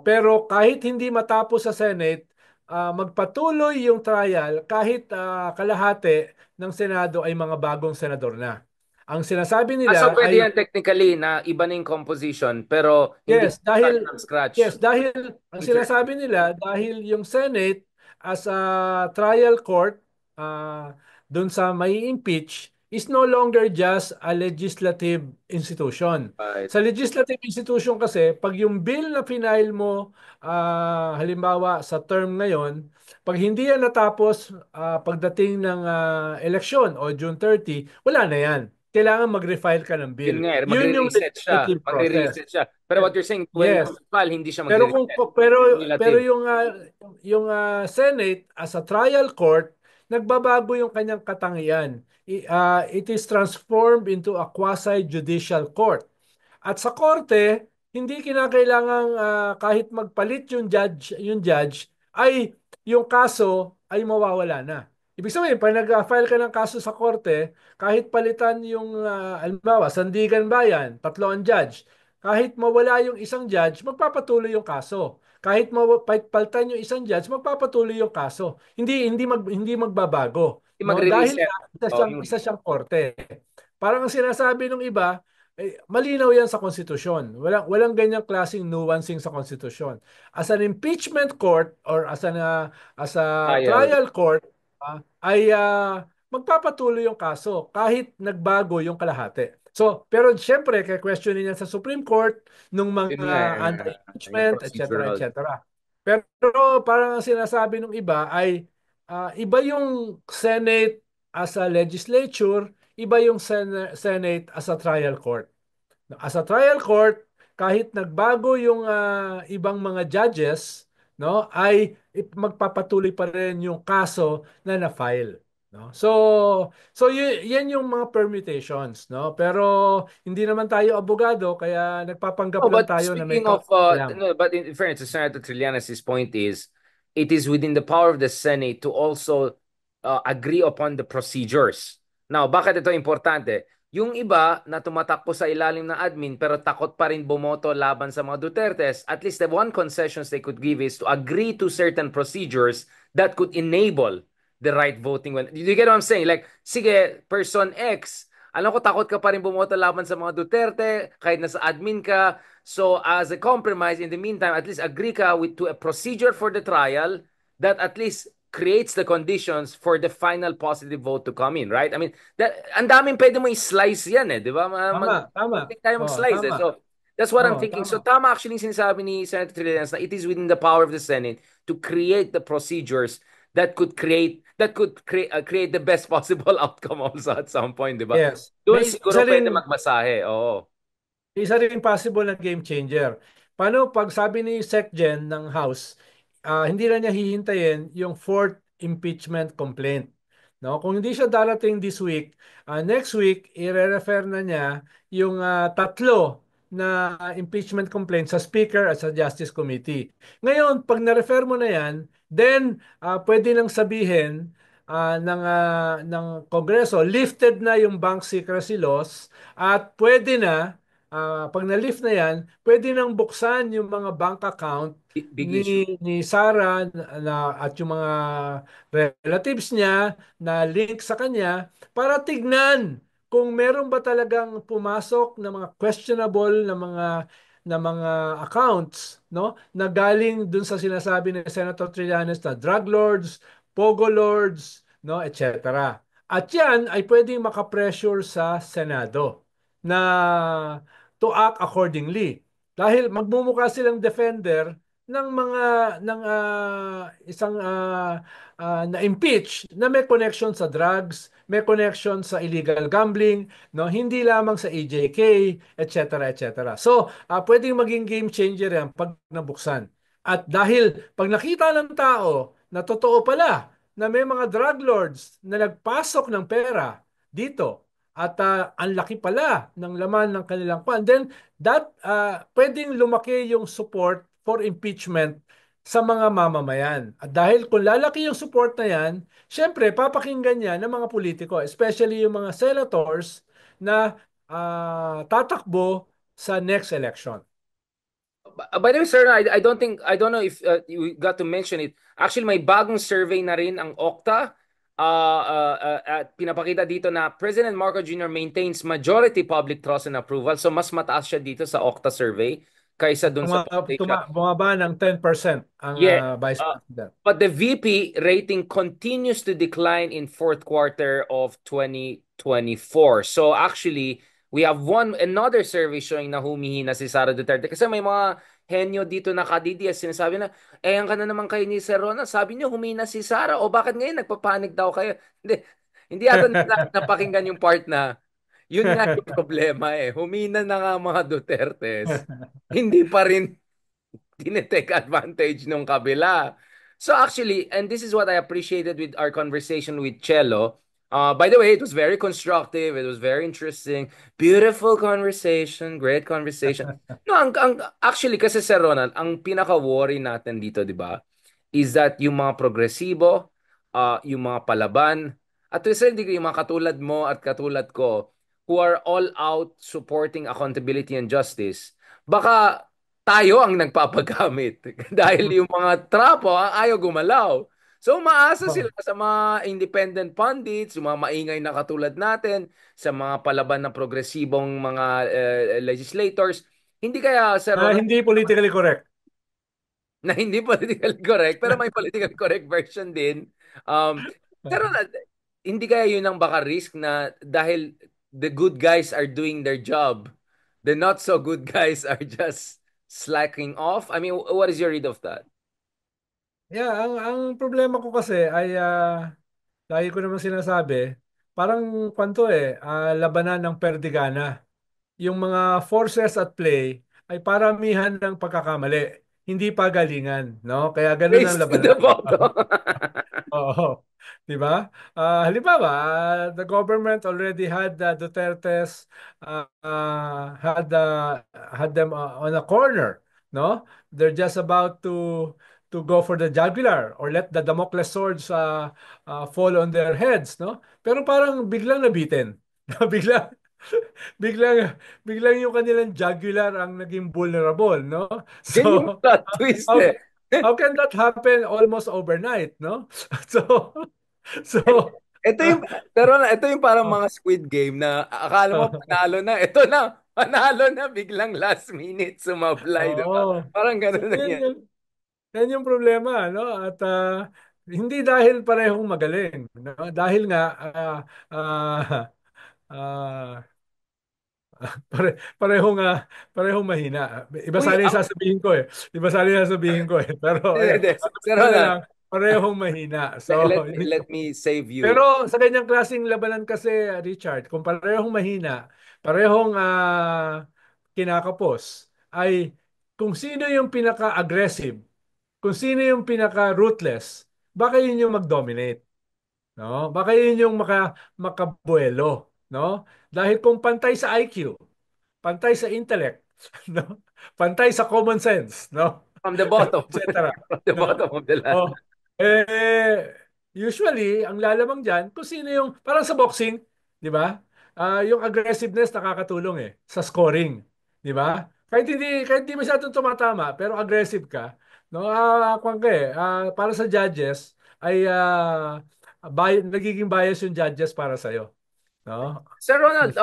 Pero kahit hindi matapos sa Senate, magpatuloy yung trial kahit kalahati ng Senado ay mga bagong senador na. Ang sinasabi
So
nila
pwede
ay
yan technically na iba na yung composition pero hindi
yes,
start
dahil
from scratch.
yes, dahil ang sinasabi nila dahil yung Senate as a trial court doon sa may impeach is no longer just a legislative institution.
Right.
Sa legislative institution kasi pag yung bill na final mo halimbawa sa term ngayon, pag hindi yan natapos pagdating ng eleksyon o June 30, wala na yan. Kailangan mag-refile ka ng
Yun
bill.
nga,
Yun yung
magre-reset siya.
legislative process.
Magre-reset siya. Pero what you're saying, when
Yes.
municipal, hindi siya
Pero kung
magre-reset.
pero
Cumulative.
yung Senate as a trial court nagbabago yung kanyang katangian. It is transformed into a quasi-judicial court. At sa korte, hindi kinakailangang kahit magpalit yung judge ay yung kaso ay mawawala na. Ibig sabihin, pag nag-file ka ng kaso sa korte, kahit palitan yung, halimbawa, Sandigan Bayan, tatlo ang judge. Kahit mawala yung isang judge, magpapatuloy yung kaso. Kahit palitan yung isang judge, magpapatuloy yung kaso. Hindi magbabago,
Hindi
no? Dahil
magre-reset.
nga, isa
Oh,
siyang isa siyang korte. Parang ang sinasabi ng iba, malinaw yan sa konstitusyon. Walang ganyang klaseng nuancing sa konstitusyon. As an impeachment court or as a
trial.
trial court, ay magpapatuloy yung kaso kahit nagbago yung kalahati. So, pero siyempre, kaya questionin yan sa Supreme Court nung
Yun
mga
nga, yung
anti-impeachment, etc.,
procedural.
etc. Pero parang ang sinasabi ng iba ay iba yung Senate as a legislature, iba yung Senate as a trial court. As a trial court, kahit nagbago yung ibang mga judges, no, ay magpapatuloy pa rin yung kaso na na-file, no? Yan yung mga permutations, no? Pero hindi naman tayo abogado kaya nagpapanggap
Oh,
lang
but
tayo na may
speaking of,
alam.
no, but in fairness to Senator Trillanes' point is, it is within the power of the Senate to also agree upon the procedures. Now, bakit ito importante? Yung iba na tumatakbo sa ilalim ng admin pero takot pa rin bumoto laban sa mga Dutertes, at least the one concessions they could give is to agree to certain procedures that could enable the right voting. You get what I'm saying? Like, sige, person X, alam ko takot ka pa rin bumoto laban sa mga Duterte, kahit nasa admin ka. So as a compromise, in the meantime, at least agree ka to a procedure for the trial that at least creates the conditions for the final positive vote to come in, right? I mean, ang daming pwede mo i-slice yan di ba?
Tama, tama.
Tayo
Oh,
mag-slice
tama.
So that's what I'm
Oh,
thinking. So
tama.
tama actually yung sinasabi ni Senator Trillanes na it is within the power of the Senate to create the procedures that could create the best possible outcome also at some point, di ba?
Yes.
Doon
May
siguro
isa
pwede
ring
magmasahe. Oo.
Isa rin possible na game changer. Paano pag sabi ni SecGen ng House, hindi na niya hihintayin yung fourth impeachment complaint. No? Kung hindi siya darating this week, next week, i-refer na niya yung tatlo na impeachment complaint sa Speaker at sa Justice Committee. Ngayon, pag na-refer mo na yan, then pwede nang sabihin ng Kongreso, lifted na yung bank secrecy laws at pwede na pag na-lift na yan, pwede nang buksan yung mga bank account
Big issue.
ni Sarah at yung mga relatives niya na link sa kanya para tignan kung meron ba talagang pumasok na mga questionable na mga accounts, no, na galing dun sa sinasabi ni Senator Trillanes na drug lords, pogo lords, no, etc. At yan ay pwedeng makapressure sa Senado na to act accordingly. Dahil magmumukha silang defender ng mga isang na-impeach na may connection sa drugs, may connection sa illegal gambling, no? Hindi lamang sa AJK, etc. etc. So, pwedeng maging game changer yan pag nabuksan. At dahil pag nakita ng tao na totoo pala na may mga drug lords na nagpasok ng pera dito at ang laki pala ng laman ng kanilang kwan, then that pwedeng lumaki yung support for impeachment sa mga mamamayan. At dahil kung lalaki yung support na yan, syempre papakinggan yan ng mga politiko, especially yung mga senators na tatakbo sa next election.
By the way, sir, I don't know if you got to mention it. Actually, may bagong survey na rin ang Okta. At pinapakita dito na President Marcos Jr. maintains majority public trust and approval. So mas mataas siya dito sa Okta survey kaysa dun sa Population.
Bumaba ng 10% ang
Yeah.
Vice
Uh,
President.
but the VP rating continues to decline in fourth quarter of 2024. So actually, we have another survey showing na humihina si Sara Duterte. Kasi may mga henyo dito na kadidiyas. Sinasabi na, ang ka na naman kayo ni Sir Ronald. Sabi niyo, humina si Sara. O bakit ngayon nagpapanik daw kayo? Hindi, hindi ata napakinggan yung part na yun nga yung problema eh. Humina na nga mga Dutertes. Hindi pa rin tinitake advantage nung kabila. So actually, and this is what I appreciated with our conversation with Cello. By the way, it was very constructive. It was very interesting. Beautiful conversation. Great conversation. No, actually, kasi Sir Ronald, ang pinaka-worry natin dito, di ba, is that yung mga progresibo, yung mga palaban, at to a certain degree, yung mga katulad mo at katulad ko, who are all out supporting accountability and justice, baka tayo ang nagpapagamit dahil yung mga trapo ayaw gumalaw. So umaasa sila sa mga independent pundits, yung mga maingay na katulad natin, sa mga palaban ng progresibong mga legislators. Hindi kaya, Sir Ronald,
Hindi politically correct.
na hindi politically correct, pero may politically correct version din. Um, pero hindi kaya yun ang baka risk na dahil the good guys are doing their job, the not so good guys are just slacking off? I mean, what is your read of that?
Yeah, ang problema ko kasi ay lagi ko naman sinasabi, parang kwanto labanan ng perdigana. Yung mga forces at play ay paramihan ng pagkakamali, hindi pagalingan, no? Kaya ganun ang
Race to the
labanan.
bottom.
Oo. 'Di ba? Halimbawa, the government already had Duterte's had them on a corner, no? They're just about to go for the jugular or let the Damocles swords fall on their heads, no? Pero parang biglang nabitin. Biglang biglang biglang yung kanilang jugular ang naging vulnerable, no?
Yan yung
So,
plot twist
how
eh.
how can that happen almost overnight, no? So, so,
Ito yung, pero ito yung parang mga Squid Game na akala mo panalo na. Ito na, panalo na, biglang last minute sumablay, di ba?
oo.
Parang
So,
ganun lang yan.
yan yung problema, no? At hindi dahil parehong magaling, no? Dahil nga ah, ah, parehong parehong mahina. Iba
Uy,
sana yung sasabihin ko eh. Iba sana yung sasabihin ko eh. Pero
hindi,
ayan,
hindi.
sasabihin
Sir
ko na
Ronald,
lang, parehong mahina.
let
So,
me, let me save you.
pero sa ganyang klaseng labanan kasi, Richard, kung parehong mahina, parehong kinakapos, ay kung sino yung pinaka-aggressive, kung sino yung pinaka-ruthless, baka yun yung mag-dominate. No? Baka yun yung makabuelo. No? Dahil kung pantay sa IQ, pantay sa intellect, no? Pantay sa common sense, no?
From the bottom.
Etc.
From the
No?
bottom of the land.
Oh, usually, ang lalamang dyan, kung sino yung, parang sa boxing, di ba? Yung aggressiveness nakakatulong sa scoring. Di ba? Kahit hindi masyadong tumatama, pero aggressive ka, no? Kwan ka para sa judges, ay nagiging bias yung judges para sa'yo. No?
Sir Ronald,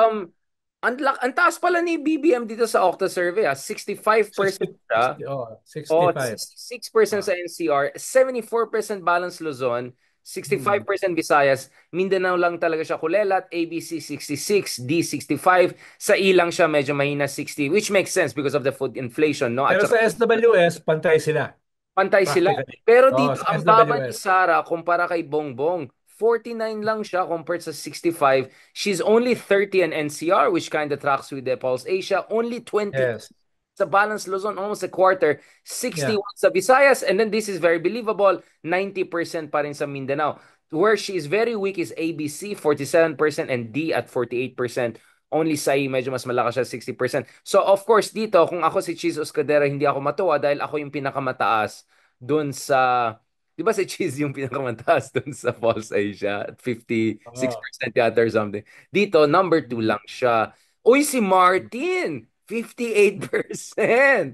ang taas pala ni BBM dito sa Okta survey, 65%
60,
siya.
60,
Oh,
65.
66%
Ah.
sa NCR, 74% Balance Luzon,
Hmm.
65% Visayas, Mindanao lang talaga siya kulelat, ABC 66, D 65, sa ilang siya medyo mahina 60, which makes sense because of the food inflation, no? At
Pero
saka
sa SWS, pantay sila.
pantay sila.
Practically.
Pero
Oh,
dito,
sa
ang baba ni
SWS.
Sarah kumpara kay Bongbong. 49 lang siya compared sa 65. She's only 30 in NCR, which kind of tracks with the Pulse Asia. Only 20
Yes.
sa Balance Luzon, almost a quarter.
Yeah.
61 sa Visayas. And then this is very believable, 90% pa rin sa Mindanao. Where she is very weak is ABC, 47%, and D at 48%. Only Sai, medyo mas malakas siya, 60%. So of course, dito, kung ako si Cheese Oscadera, hindi ako matuwa dahil ako yung pinakamataas dun sa, di ba si Cheese yung pinakamataas dun sa Pulse Asia at
Oh.
56% yata or something. Dito, number 2 lang siya. Uy, si Martin, 58%.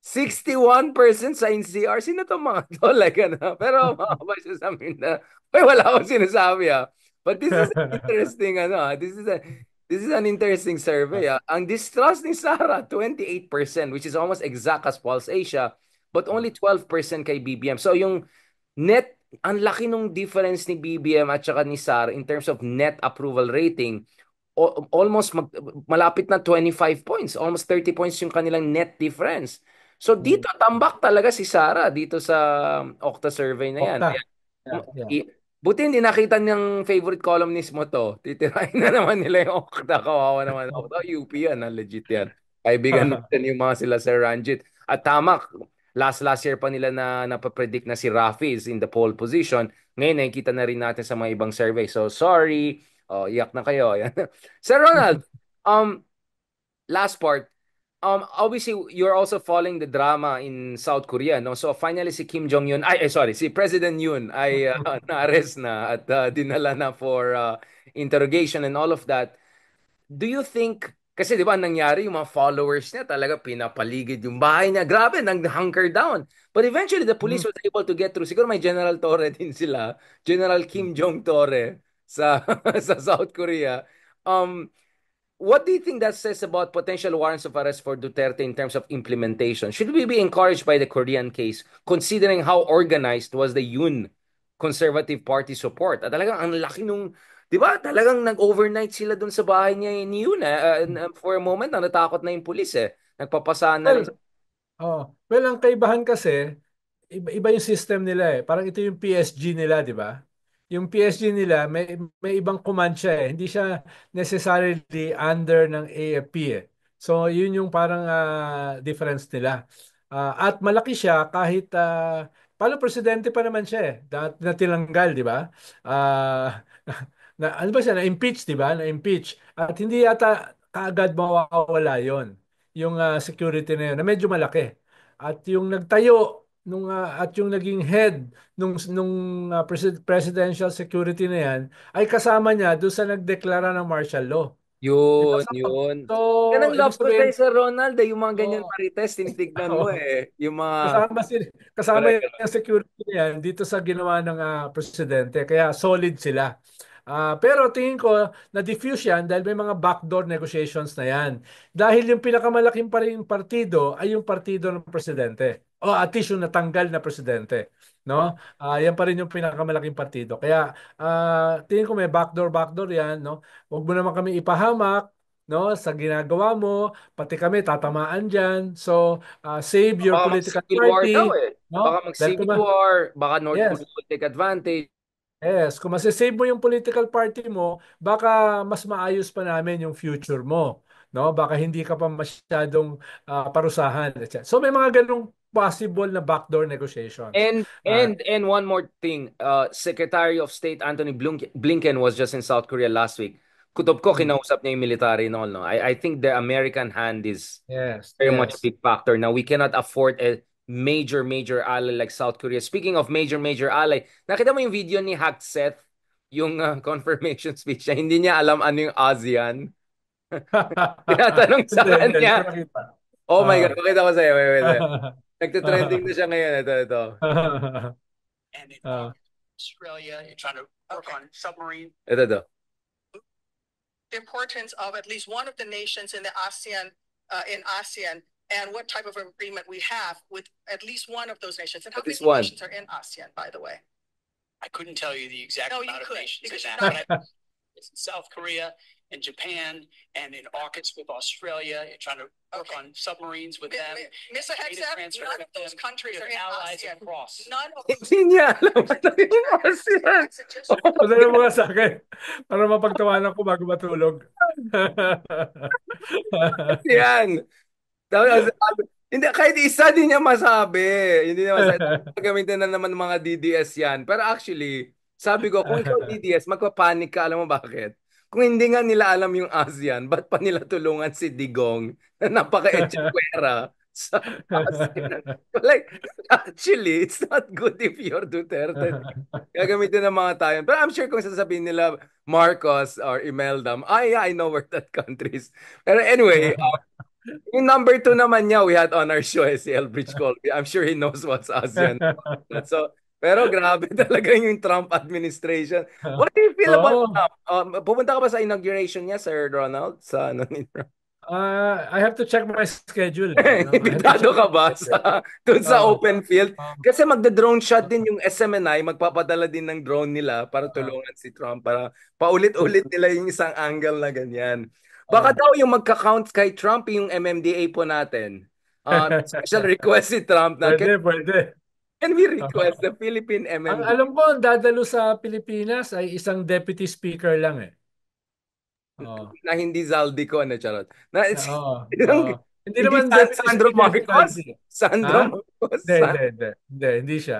61% sa NCR. Sino to mga to? Like, ano? Pero makakabay siya sa amin na, uy, wala akong sinasabi ah. But this is an interesting, ano ah. This is an interesting survey ah. Ang distrust ni Sarah, 28%, which is almost exact as Pulse Asia, but only 12% kay BBM. So yung net, ang laki nung difference ni BBM at saka ni Sarah in terms of net approval rating, almost malapit na 25 points, almost 30 points yung kanilang net difference. So
Mm.
dito tambak talaga si Sarah dito sa Okta survey na yan.
Okta.
Ayan.
Yeah, yeah.
Buti hindi nakita niyang favorite columnist mo to. Titirahin na naman nila yung Okta. Kawawa naman. Okta, UP yan. Legit yan. Kaibigan natin yung mga sila Sir Ranjit. At tama, last year pa nila na napapredict na si Rafi is in the pole position. Ngayon nakikita na rin natin sa mga ibang survey. So sorry. Oh, iyak na kayo. Ayan. Sir Ronald, um, last part. Obviously, you're also following the drama in South Korea, no? So finally, si Kim Jong Un, sorry, si President Yoon ay na-arrest na at dinala na for interrogation and all of that. Do you think, kasi di ba nangyari yung mga followers niya talaga pinapaligid yung bahay niya. Grabe, nag-hunker down. But eventually, the police
Mm.
was able to get through. Siguro may General Torre din sila. General Kim Jong Torre sa sa South Korea. Um, what do you think that says about potential warrants of arrest for Duterte in terms of implementation? Should we be encouraged by the Korean case, considering how organized was the Yoon Conservative Party support? At talagang ang laki nung, di ba, talagang nag-overnight sila dun sa bahay niya ni Yoon. For a moment, natakot na yung pulis eh. Nagpapasahan na lang.
Well, ang kaibahan kasi, iba yung system nila eh. Parang ito yung PSG nila, di ba? Yung PSG nila, may ibang command siya eh. Hindi siya necessarily under ng AFP eh. So, yun yung parang difference nila. At malaki siya kahit, paano presidente pa naman siya eh. Na tinanggal, di ba? Ah, ano ba siya? Na-impeach, di ba? Na-impeach. At hindi yata kaagad mawawala yon yung security na yun, na medyo malaki. At yung nagtayo at yung naging head nung presidential security na yan ay kasama niya doon sa nagdeklara ng martial law. Diba?
Yun,
So,
yun.
so
Yan ang
ibig
love ko kay
sabihin,
Sir Ronald, yung mga ganyan
so,
marites, tinitignan mo eh. Yung mga...
kasama kasama yung security niyan dito sa ginawa ng presidente. Kaya solid sila. Pero tingin ko na-diffuse yan dahil may mga backdoor negotiations na yan. Dahil yung pinakamalaking pa rin partido ay yung partido ng presidente. O at least yung natanggal na presidente. No? Yan pa rin yung pinakamalaking partido. Kaya tingin ko may backdoor yan. No? Huwag mo naman kami ipahamak, no, sa ginagawa mo, pati kami tatamaan diyan. So, save your
Baka
political
mag-civil war daw
party,
eh. Baka
no? Dahil
mag-civil war, baka North
yes,
Korea will take advantage.
yes, kung masasave mo yung political party mo, baka mas maayos pa namin yung future mo, no? Baka hindi ka pa masyadong parusahan, etc. So may mga ganung possible na backdoor negotiations. Ah,
And one more thing, Secretary of State Anthony Blinken was just in South Korea last week. Kutob ko,
mm,
kinausap niya yung military and all, no? I think the American hand is
yes,
very much a
yes.
big factor. Now, we cannot afford a major ally like South Korea. Speaking of major ally, nakita mo yung video ni Hack Seth, yung confirmation speech niya, hindi niya alam ano yung ASEAN. Tinatanong sa
Hindi ko
kanya.
nakita.
Oh my God,
Ah.
pakita ko sa'yo. Wait. Nagtitrending na siya ngayon. Ito.
And in
Ah.
Australia, you're trying to work on submarine.
Ito.
The importance of at least one of the nations in the ASEAN, and what type of agreement we have with at least one of those nations, and how
At
many
least one.
nations are in ASEAN, by the way.
I couldn't tell you the exact
No, you
amount of
could,
nations
because
in
you're
that.
not-
But it's in South Korea and Japan and in AUKUS with Australia, trying to work
Okay.
on submarines with them.
Mr.
data
Hegseth,
transfer
none
with
of those
them.
countries
We
are
have
in
allies
ASEAN.
across.
None of
Hindi niya alam ano yung ASEAN.
Padala mo nga sa akin para mapagtawanan ko bago matulog.
Yan. Tapos, hindi, kahit isa din niya masabi. Hindi niya masabi. Gagamitin na naman ng mga DDS yan. Pero actually, sabi ko, kung ikaw DDS, magpapanik ka. Alam mo bakit? Kung hindi nga nila alam yung ASEAN, ba't pa nila tulungan si Digong na napaka-echekwera sa ASEAN? Like, actually, it's not good if you're Duterte. Gagamitin ng mga tayo. Pero I'm sure kung sasabihin nila Marcos or Imelda, yeah, I know where that country is. Pero anyway, yung number two naman niya, we had on our show si Elbridge Colby. I'm sure he knows what's ASEAN. So, pero grabe talaga yung Trump administration. What do you feel about
Oo.
Trump? Pupunta ka ba sa inauguration niya, Sir Ronald? Sa ano ni Trump?
I have to check my schedule. I have to
Imbitado
check
ka
my
ba
schedule.
dun sa
Oo.
open field? Kasi magda-drone shot din yung SMNI, magpapadala din ng drone nila para tulungan si Trump, para paulit-ulit nila yung isang angle na ganyan. Baka daw yung magka-count kay Trump yung MMDA po natin. Special request si Trump na
Pwede.
can we request the Philippine
Ang
MMDA
alam ko, ang dadalo sa Pilipinas ay isang deputy speaker lang eh. Oo.
na hindi Zaldico na charot. Na,
Oo.
yung-
Hindi
hindi
naman deputy
Sandro
speaker si
Marcos?
Saldi.
Sandro
Ha?
Marcos?
Hindi siya.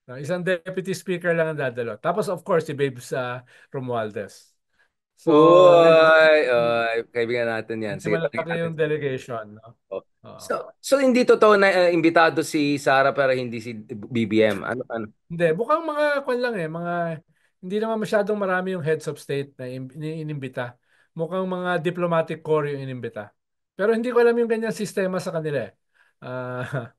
No, isang deputy speaker lang ang dadalo. Tapos of course si Babes Romualdez. So,
Kaibigan natin yan.
hindi
Sige, tanongin
malaki
natin.
yung delegation. No?
Oh.
Oo.
So hindi totoo na imbitado si Sara pero hindi si BBM. Ano?
Hindi, mukhang mga kwan lang eh, hindi naman masyadong marami yung heads of state na inimbita. Mukhang mga diplomatic corps yung inimbita. Pero hindi ko alam yung ganyang sistema sa kanila eh. Ah,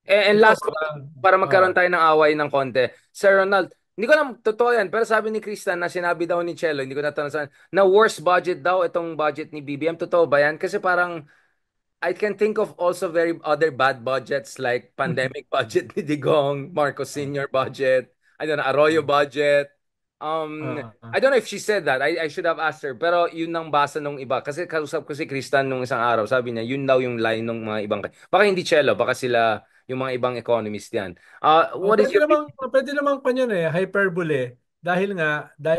And
ikaw
last one, para magkaroon tayo ng away ng konti. Sir Ronald, hindi ko alam, totoo yan, pero sabi ni Kristan na sinabi daw ni Chelo, hindi ko natanong saan, na worst budget daw itong budget ni BBM. Totoo ba yan? Kasi parang I can think of also very other bad budgets like pandemic budget ni Digong, Marcos Senior budget, I don't know, Arroyo budget. I don't know if she said that. I should have asked her. Pero yun ang basa nung iba. Kasi kausap ko si Kristan nung isang araw. Sabi niya, yun daw yung line ng mga ibang. Baka hindi Cello, baka sila yung mga ibang economist yan. What is your...
pwede namang pa yun eh, hyperbole. Dahil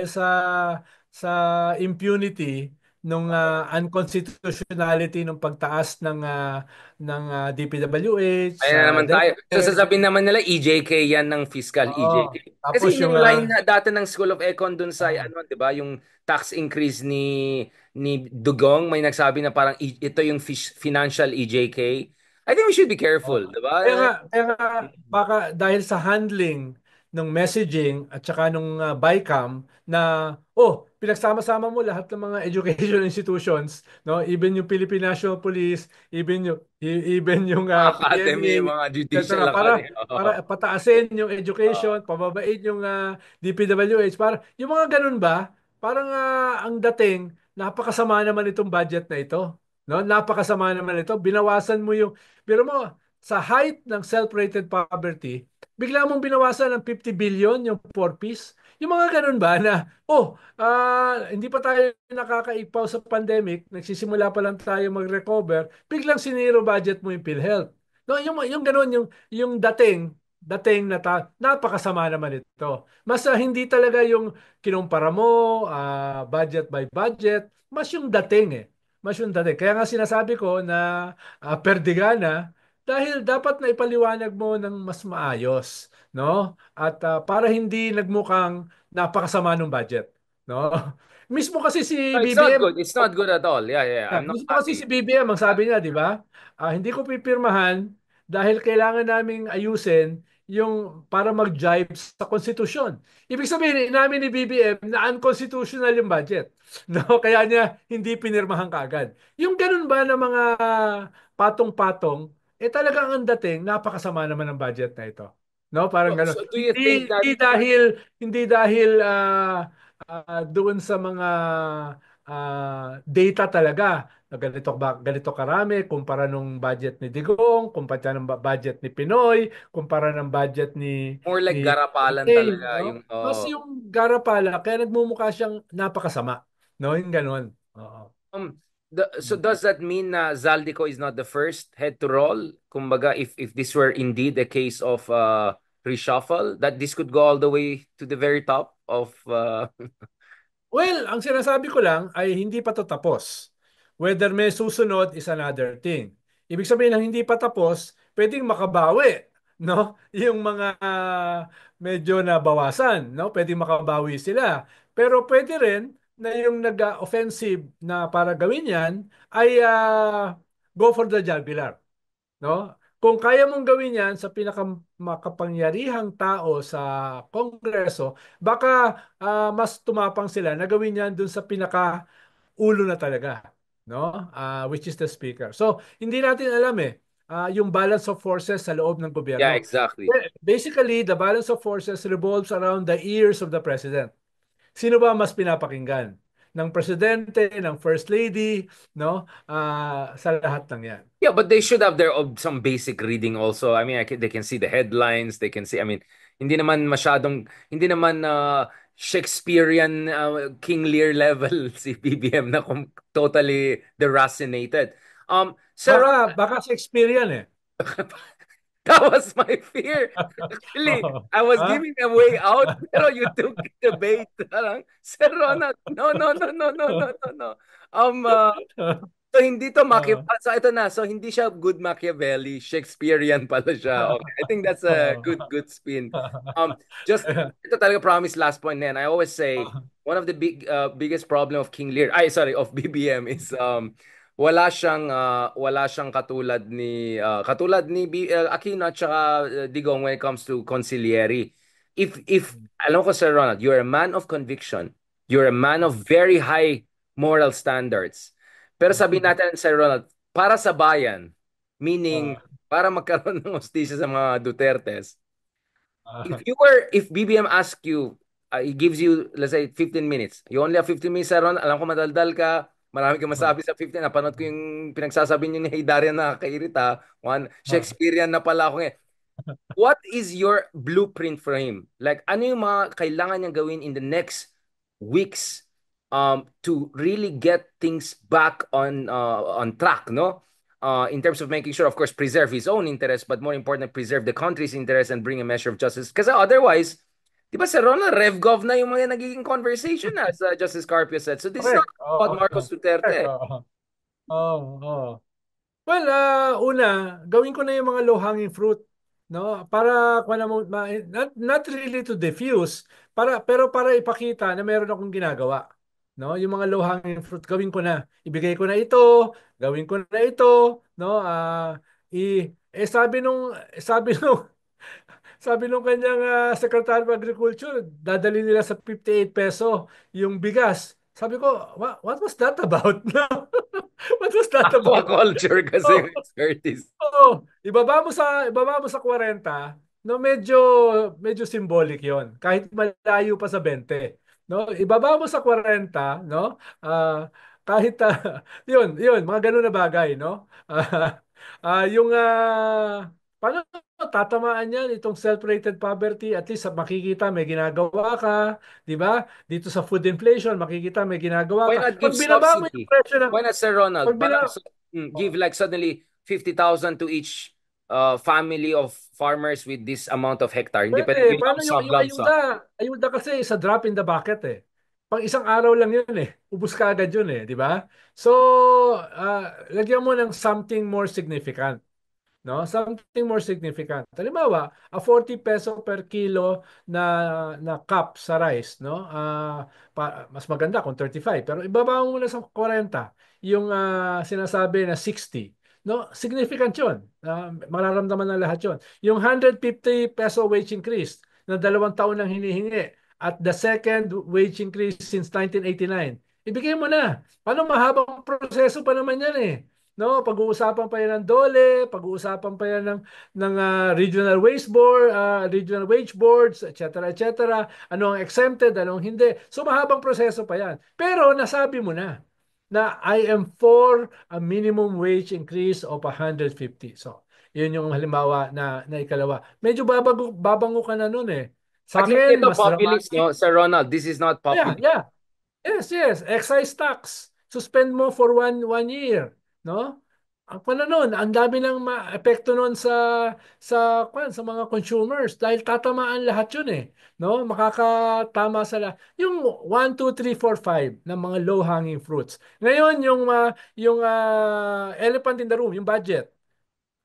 sa impunity nung unconstitutionality ng pagtaas ng DPWH
Ayan na
sa
naman tayo. So
DepEd.
sasabihin naman nila EJK yan ng fiscal EJK. Kasi
Tapos
yun
yung
yung line na dati ng School of Econ dun sa ano, 'di ba? Yung tax increase ni Dugong, may nagsabi na parang ito yung financial EJK. I think we should be careful, 'di ba?
Kaya nga, baka dahil sa handling ng messaging at saka nung BICAM na pinagsama-sama mo lahat ng mga education institutions, no? Even yung Philippine National Police, even yung
Academy,
PMA,
mga judicial
etc. para
academy.
para pataasin yung education, pababain yung DPWH, para yung mga ganun ba? Parang ang dating napakasama naman itong budget na ito. No? Napakasama naman ito. Binawasan mo yung pero mo sa height ng self-rated poverty, bigla mong binawasan ng 50 billion yung poor piece. Yung mga ganun ba na, hindi pa tayo nakakaipaw sa pandemic, nagsisimula pa lang tayo mag-recover, biglang siniro budget mo yung PhilHealth. No, yung ganun, yung dating na napakasama naman ito. Mas hindi talaga yung kinumpara mo, budget by budget, mas yung dating eh. Mas yung dating. Kaya nga sinasabi ko na perdigana dahil dapat na ipaliwanag mo ng mas maayos, no? At para hindi nagmukhang napakasama ng budget, no? Mismo kasi si
No, it's not
BBM,
good. It's not good at all. Yeah. I'm not
mismo kasi si
happy.
BBM ang sabi niya, di ba? Hindi ko pipirmahan dahil kailangan naming ayusin yung para mag-jive sa konstitusyon. Ibig sabihin, inamin ni BBM na unconstitutional yung budget. No, kaya niya hindi pinirmahan kaagad. Yung ganun ba na mga patong-patong, talagang ang dating napakasama naman ng budget na ito. No, parang ganun.
So do you think that
Hindi dahil doon sa mga data talaga ganito karami kumpara nung budget ni Digong, kumpara ng budget ni Pinoy, kumpara ng budget
More like
ni
garapalan
Dave,
talaga yung
no? Mas yung garapala kaya nagmumukha siyang napakasama, no? Yung ganun. Oo.
so does that mean na Zaldico is not the first head to roll? Kumbaga, if this were indeed a case of reshuffle, that this could go all the way to the very top of
Well, ang sinasabi ko lang ay hindi pa to tapos. Whether may susunod is another thing. Ibig sabihin ng hindi pa tapos, pwedeng makabawi, no? Yung mga medyo nabawasan, no? Pwedeng makabawi sila. Pero pwede rin na yung nag-offensive na para gawin yan ay go for the jugular, no? Kung kaya mong gawin yan sa pinakamakapangyarihang tao sa Kongreso, baka mas tumapang sila na gawin yan dun sa pinaka-ulo na talaga, no? Which is the speaker. So, hindi natin alam yung balance of forces sa loob ng
yeah,
gobyerno.
exactly.
Basically, the balance of forces revolves around the ears of the president. Sino ba mas pinapakinggan? Ng presidente, ng first lady, no? Sa lahat ng yan.
Yeah, but they should have their some basic reading also. I mean, they can see the headlines. They can see. I mean, hindi naman Shakespearean King Lear level si BBM na totally deracinated. Sir,
Baka Shakespearean eh.
that was my fear. Actually, I was giving a way out, pero you took the bait. Parang, Sir Ronald, no, no, no, no, no, no, no, no. So hindi to Machiavelli. So ito na. So hindi siya good Machiavelli. Shakespearean pala siya. Okay. I think that's a good spin. Just ito talaga promise last point na yan. I always say one of the biggest problem of King Lear, of BBM is wala siyang katulad ni Aquino at saka Digong when it comes to conciliary. If alam ko Sir Ronald, you're a man of conviction. You're a man of very high moral standards. Pero sabihin natin, Sir Ronald, para sa bayan, meaning para magkaroon ng hustisya sa mga Dutertes, if BBM asks you, he gives you, let's say, 15 minutes. You only have 15 minutes, Sir Ronald. Alam ko madaldal ka. Marami kang masabi sa 15. Napanood ko yung pinagsasabi niyo ni Darian na kairita. Shakespearean na pala ako ngayon. What is your blueprint for him? Like, ano yung mga kailangan niyang gawin in the next weeks to really get things back on track, no? In terms of making sure, of course, preserve his own interest, but more important, preserve the country's interest and bring a measure of justice. Kasi otherwise, di ba, Sir Ronald, RevGov na yung mga nagiging conversation as Justice Carpio said. So this is not about Marcos Duterte.
Well, una, gawin ko na yung mga low-hanging fruit, no? Para not really to diffuse, pero para ipakita na meron akong ginagawa, no? Yung mga low-hanging fruit gawin ko na. Ibigay ko na ito, gawin ko na ito, no? Sabi nung sabi nung kanyang Secretary of Agriculture, dadali nila sa 58 peso yung bigas. Sabi ko, what was that about? What was that about?
Aquaculture kasi yung expertise.
Ibaba mo sa 40, no, medyo symbolic 'yon. Kahit malayo pa sa 20, no? Ibaba mo sa 40, no? Kahit 'yun, mga ganun na bagay, no? Yung paano tatamaan yan itong self-rated poverty, at least makikita may ginagawa ka, di ba? Dito sa food inflation, makikita may ginagawa
Why
ka.
not give
Pag binaba mo yung
subsidy?
presyo ng
Why not, Sir Ronald?
pag
Give like suddenly 50,000 to each family of farmers with this amount of hectare. Independent yung
paano yung
lump sum.
ayuda kasi sa drop in the bucket eh. Pang isang araw lang yun eh. Ubus ka agad yun eh, di ba? So, lagyan mo ng something more significant. No? Something more significant. Halimbawa, a 40 peso per kilo na cup sa rice, no? Mas maganda kung 35, pero ibaba mo muna sa 40 yung sinasabi na 60. No? Significant 'yon. Mararamdaman ng lahat 'yon. Yung 150 peso wage increase na 2 taon nang hinihingi at the second wage increase since 1989. Ibigay mo na. Paano mahabang proseso pa naman 'yan eh. No, pag-uusapan pa yan ng DOLE, pag-uusapan pa yan ng regional wage boards, etc., etc. Ano ang exempted, ano ang hindi. So mahabang proseso pa yan. Pero nasabi mo na. na I am for a minimum wage increase of 150. So, yun yung halimbawa na ikalawa. Medyo babango ka na nun eh. Sa
At hindi
akin,
ito
mas
populist,
dramatic.
no? Sir Ronald, this is not
Yeah,
populist.
yeah. Yes. Excise tax. Suspend mo for one year, no? Ang pala nun, ang dami ng epekto nun sa mga consumers dahil tatamaan lahat yun eh, no? Makakatama sa lahat. Yung 1, 2, 3, 4, 5 ng mga low-hanging fruits. Ngayon, yung elephant in the room, yung budget.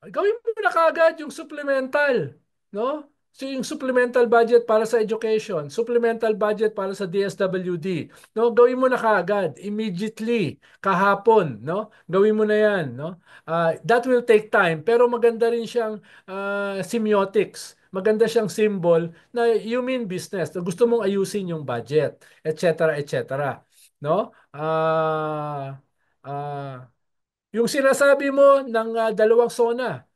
Gawin mo na kaagad yung supplemental, no? So yung supplemental budget para sa education, supplemental budget para sa DSWD, no? Gawin mo na kaagad, immediately, kahapon, no? Gawin mo na 'yan, no? That will take time, pero maganda rin siyang semiotics. Maganda siyang symbol na you mean business. Na gusto mong ayusin yung budget, etc., etc., no? Yung sinasabi mo ng dalawang SONA,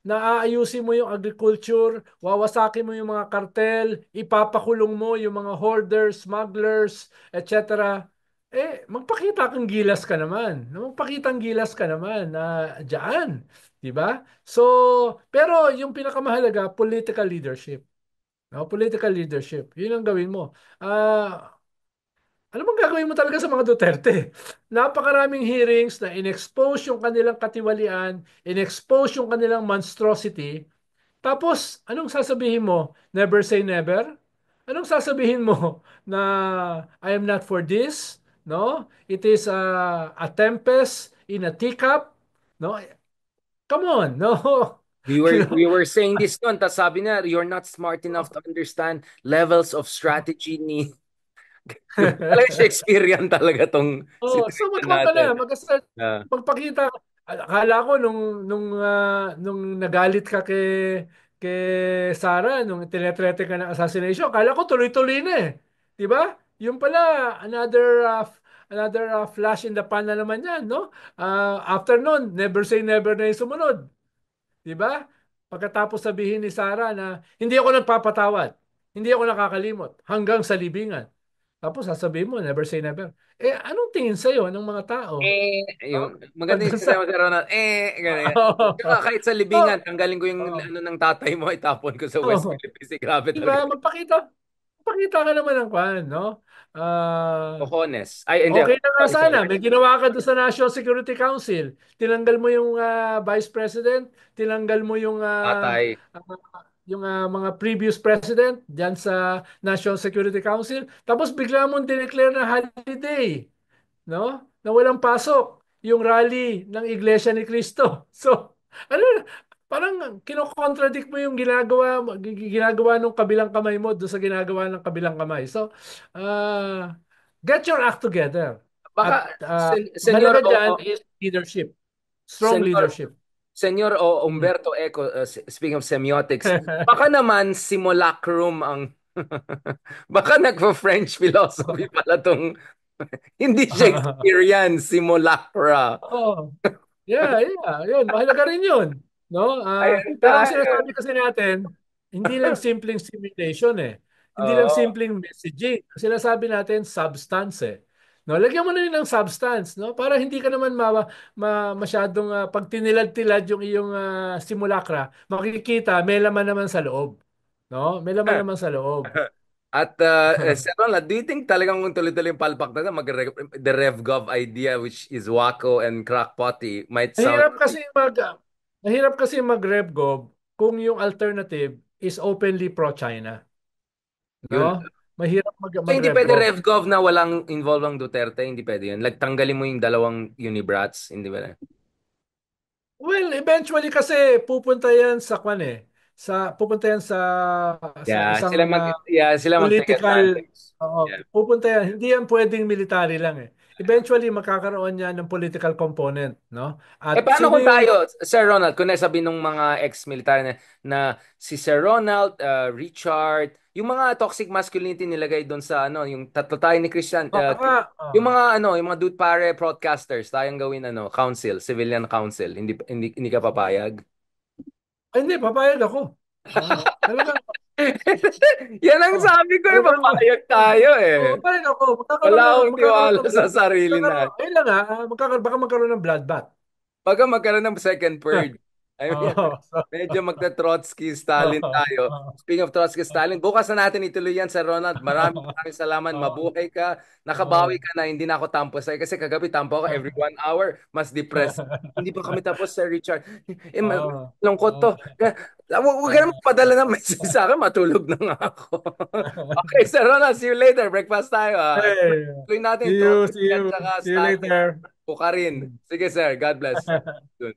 na aayusin mo yung agriculture, wawasakin mo yung mga kartel, ipapakulong mo yung mga hoarders, smugglers, etc. Magpakita kang gilas ka naman. Magpakita ang gilas ka naman na diyan, 'di ba? So, pero yung pinakamahalaga, political leadership. No, political leadership. 'Yun ang gawin mo. Ano bang gagawin mo talaga sa mga Duterte? Napakaraming hearings na in-expose yung kanilang katiwalian, in-expose yung kanilang monstrosity. Tapos, anong sasabihin mo? Never say never? Anong sasabihin mo na I am not for this? No? It is a tempest in a teacup? No? Come on, no?
We
You
were
know?
we were saying this noon, tapos sabi niya, you're not smart enough to understand levels of strategy ni talaga Shakespearean talaga tong
Oh, so
situation
mag-ano ka na,
natin.
mag-start
Ah,
magpakita. Akala ko nung nagalit ka kay Sarah nung tinetrete ka ng assassination, akala ko tuloy-tuloy na eh. 'Di ba? Yung pala another flash in the pan na naman 'yan, no? After nun, never say never na yung sumunod. 'Di ba? Pagkatapos sabihin ni Sarah na hindi ako nagpapatawad, hindi ako nakakalimot hanggang sa libingan. Tapos sasabihin mo, never say never. Anong tingin sa'yo ng mga tao? Oh,
yung maganda yung
pag
sinasabi
nasa...
mo sa Ronald, ganyan. Tsaka kahit sa
oh,
libingan, tanggalin ko yung
oh,
ano ng tatay mo, itapon ko sa West
oh.
Philippines. Grabe talaga.
Diba? Magpakita ka naman ng kwan, no?
Cojones. Ay, hindi.
Okay na nga sana.
Sorry.
May ginawa ka doon sa National Security Council. Tinanggal mo yung Vice President, tinanggal mo
Tatay.
mga previous president diyan sa National Security Council. Tapos bigla mong dineclare na holiday, no? Na walang pasok yung rally ng Iglesia ni Cristo. So, ano, parang kino-contradict mo yung ginagawa ng kabilang kamay mo doon sa ginagawa ng kabilang kamay. So, get your act together. At
Baka, Senyor
mahalaga dyan is leadership. Strong
Senyor,
leadership.
Senyor
Hmm.
Umberto Eco, speaking of semiotics, baka naman simulacrum ang baka nagpo-French philosophy pala tong hindi Shakespearean, simulacra.
Oh, yeah. Yun, mahalaga rin yun. No?
Ayun
Pero ang
tayo.
sinasabi kasi natin, hindi lang simpleng simulation eh. Hindi lang
Oo.
simpleng messaging. Ang sinasabi natin, substance eh. No, lagyan mo na rin ng substance, no? Para hindi ka naman masyadong pag tinilad-tilad yung iyong simulacra, makikita may laman naman sa loob. No? May laman naman sa loob.
At Sir Ronald, do you think talagang kung tuloy-tuloy yung palpak na the RevGov idea which is wacko and crackpotty might sound
Mahirap kasi mahirap kasi mag-RevGov kung yung alternative is openly pro-China.
yun.
No? Mahirap
So hindi pwede
mag-RevGov.
RevGov na walang involved ang Duterte, hindi pwede yun. Like tanggalin mo yung dalawang Unibrats, hindi ba?
Well, eventually kasi pupunta yan sa kwan eh. Pupunta yan sa
Yeah,
isang
sila mag-take
political,
advantage.
oo,
Yeah.
pupunta yan. Hindi yan pwedeng military lang eh. Eventually magkakaroon yan ng political component, no? At
Paano
sino
kung
yung
tayo, Sir Ronald, kung nasabi nung mga ex-military na si Sir Ronald, Richard, yung mga toxic masculinity nilagay doon sa yung tatlo tayo ni Christian,
baka
yung mga dude pare broadcasters, tayong gawin council, civilian council, hindi ka papayag?
ay, hindi papayag ako. Talagang
Yan ang
Oh,
sabi ko,
ano ba naman?
papayag tayo
Oo,
eh.
paano ako?
Wala akong tiwala sa sarili
Magkakaroon,
natin.
ayun lang baka magkaroon ng bloodbath.
Pagka magkaroon ng second purge, I mean,
Oo.
medyo magta-Trotsky Stalin tayo. Speaking of Trotsky Stalin, bukas na natin ituloy yan sa Ronald. Maraming maraming salamat. Mabuhay ka. Nakabawi ka na. Hindi na ako tampo sa'yo. Kasi kagabi tampo ako every 1 hour. Mas depressed. Hindi pa kami tapos, Sir Richard. Lungkot to. Huwag ka na magpadala ng message sa akin. Matulog na nga ako. Okay, Sir Ronald. See you later. Breakfast tayo.
Hey,
Tuloy natin.
see you, see
Trotsky at
you,
saka
see you
Stalin.
later.
Pukarin. Sige, sir. God bless. Good.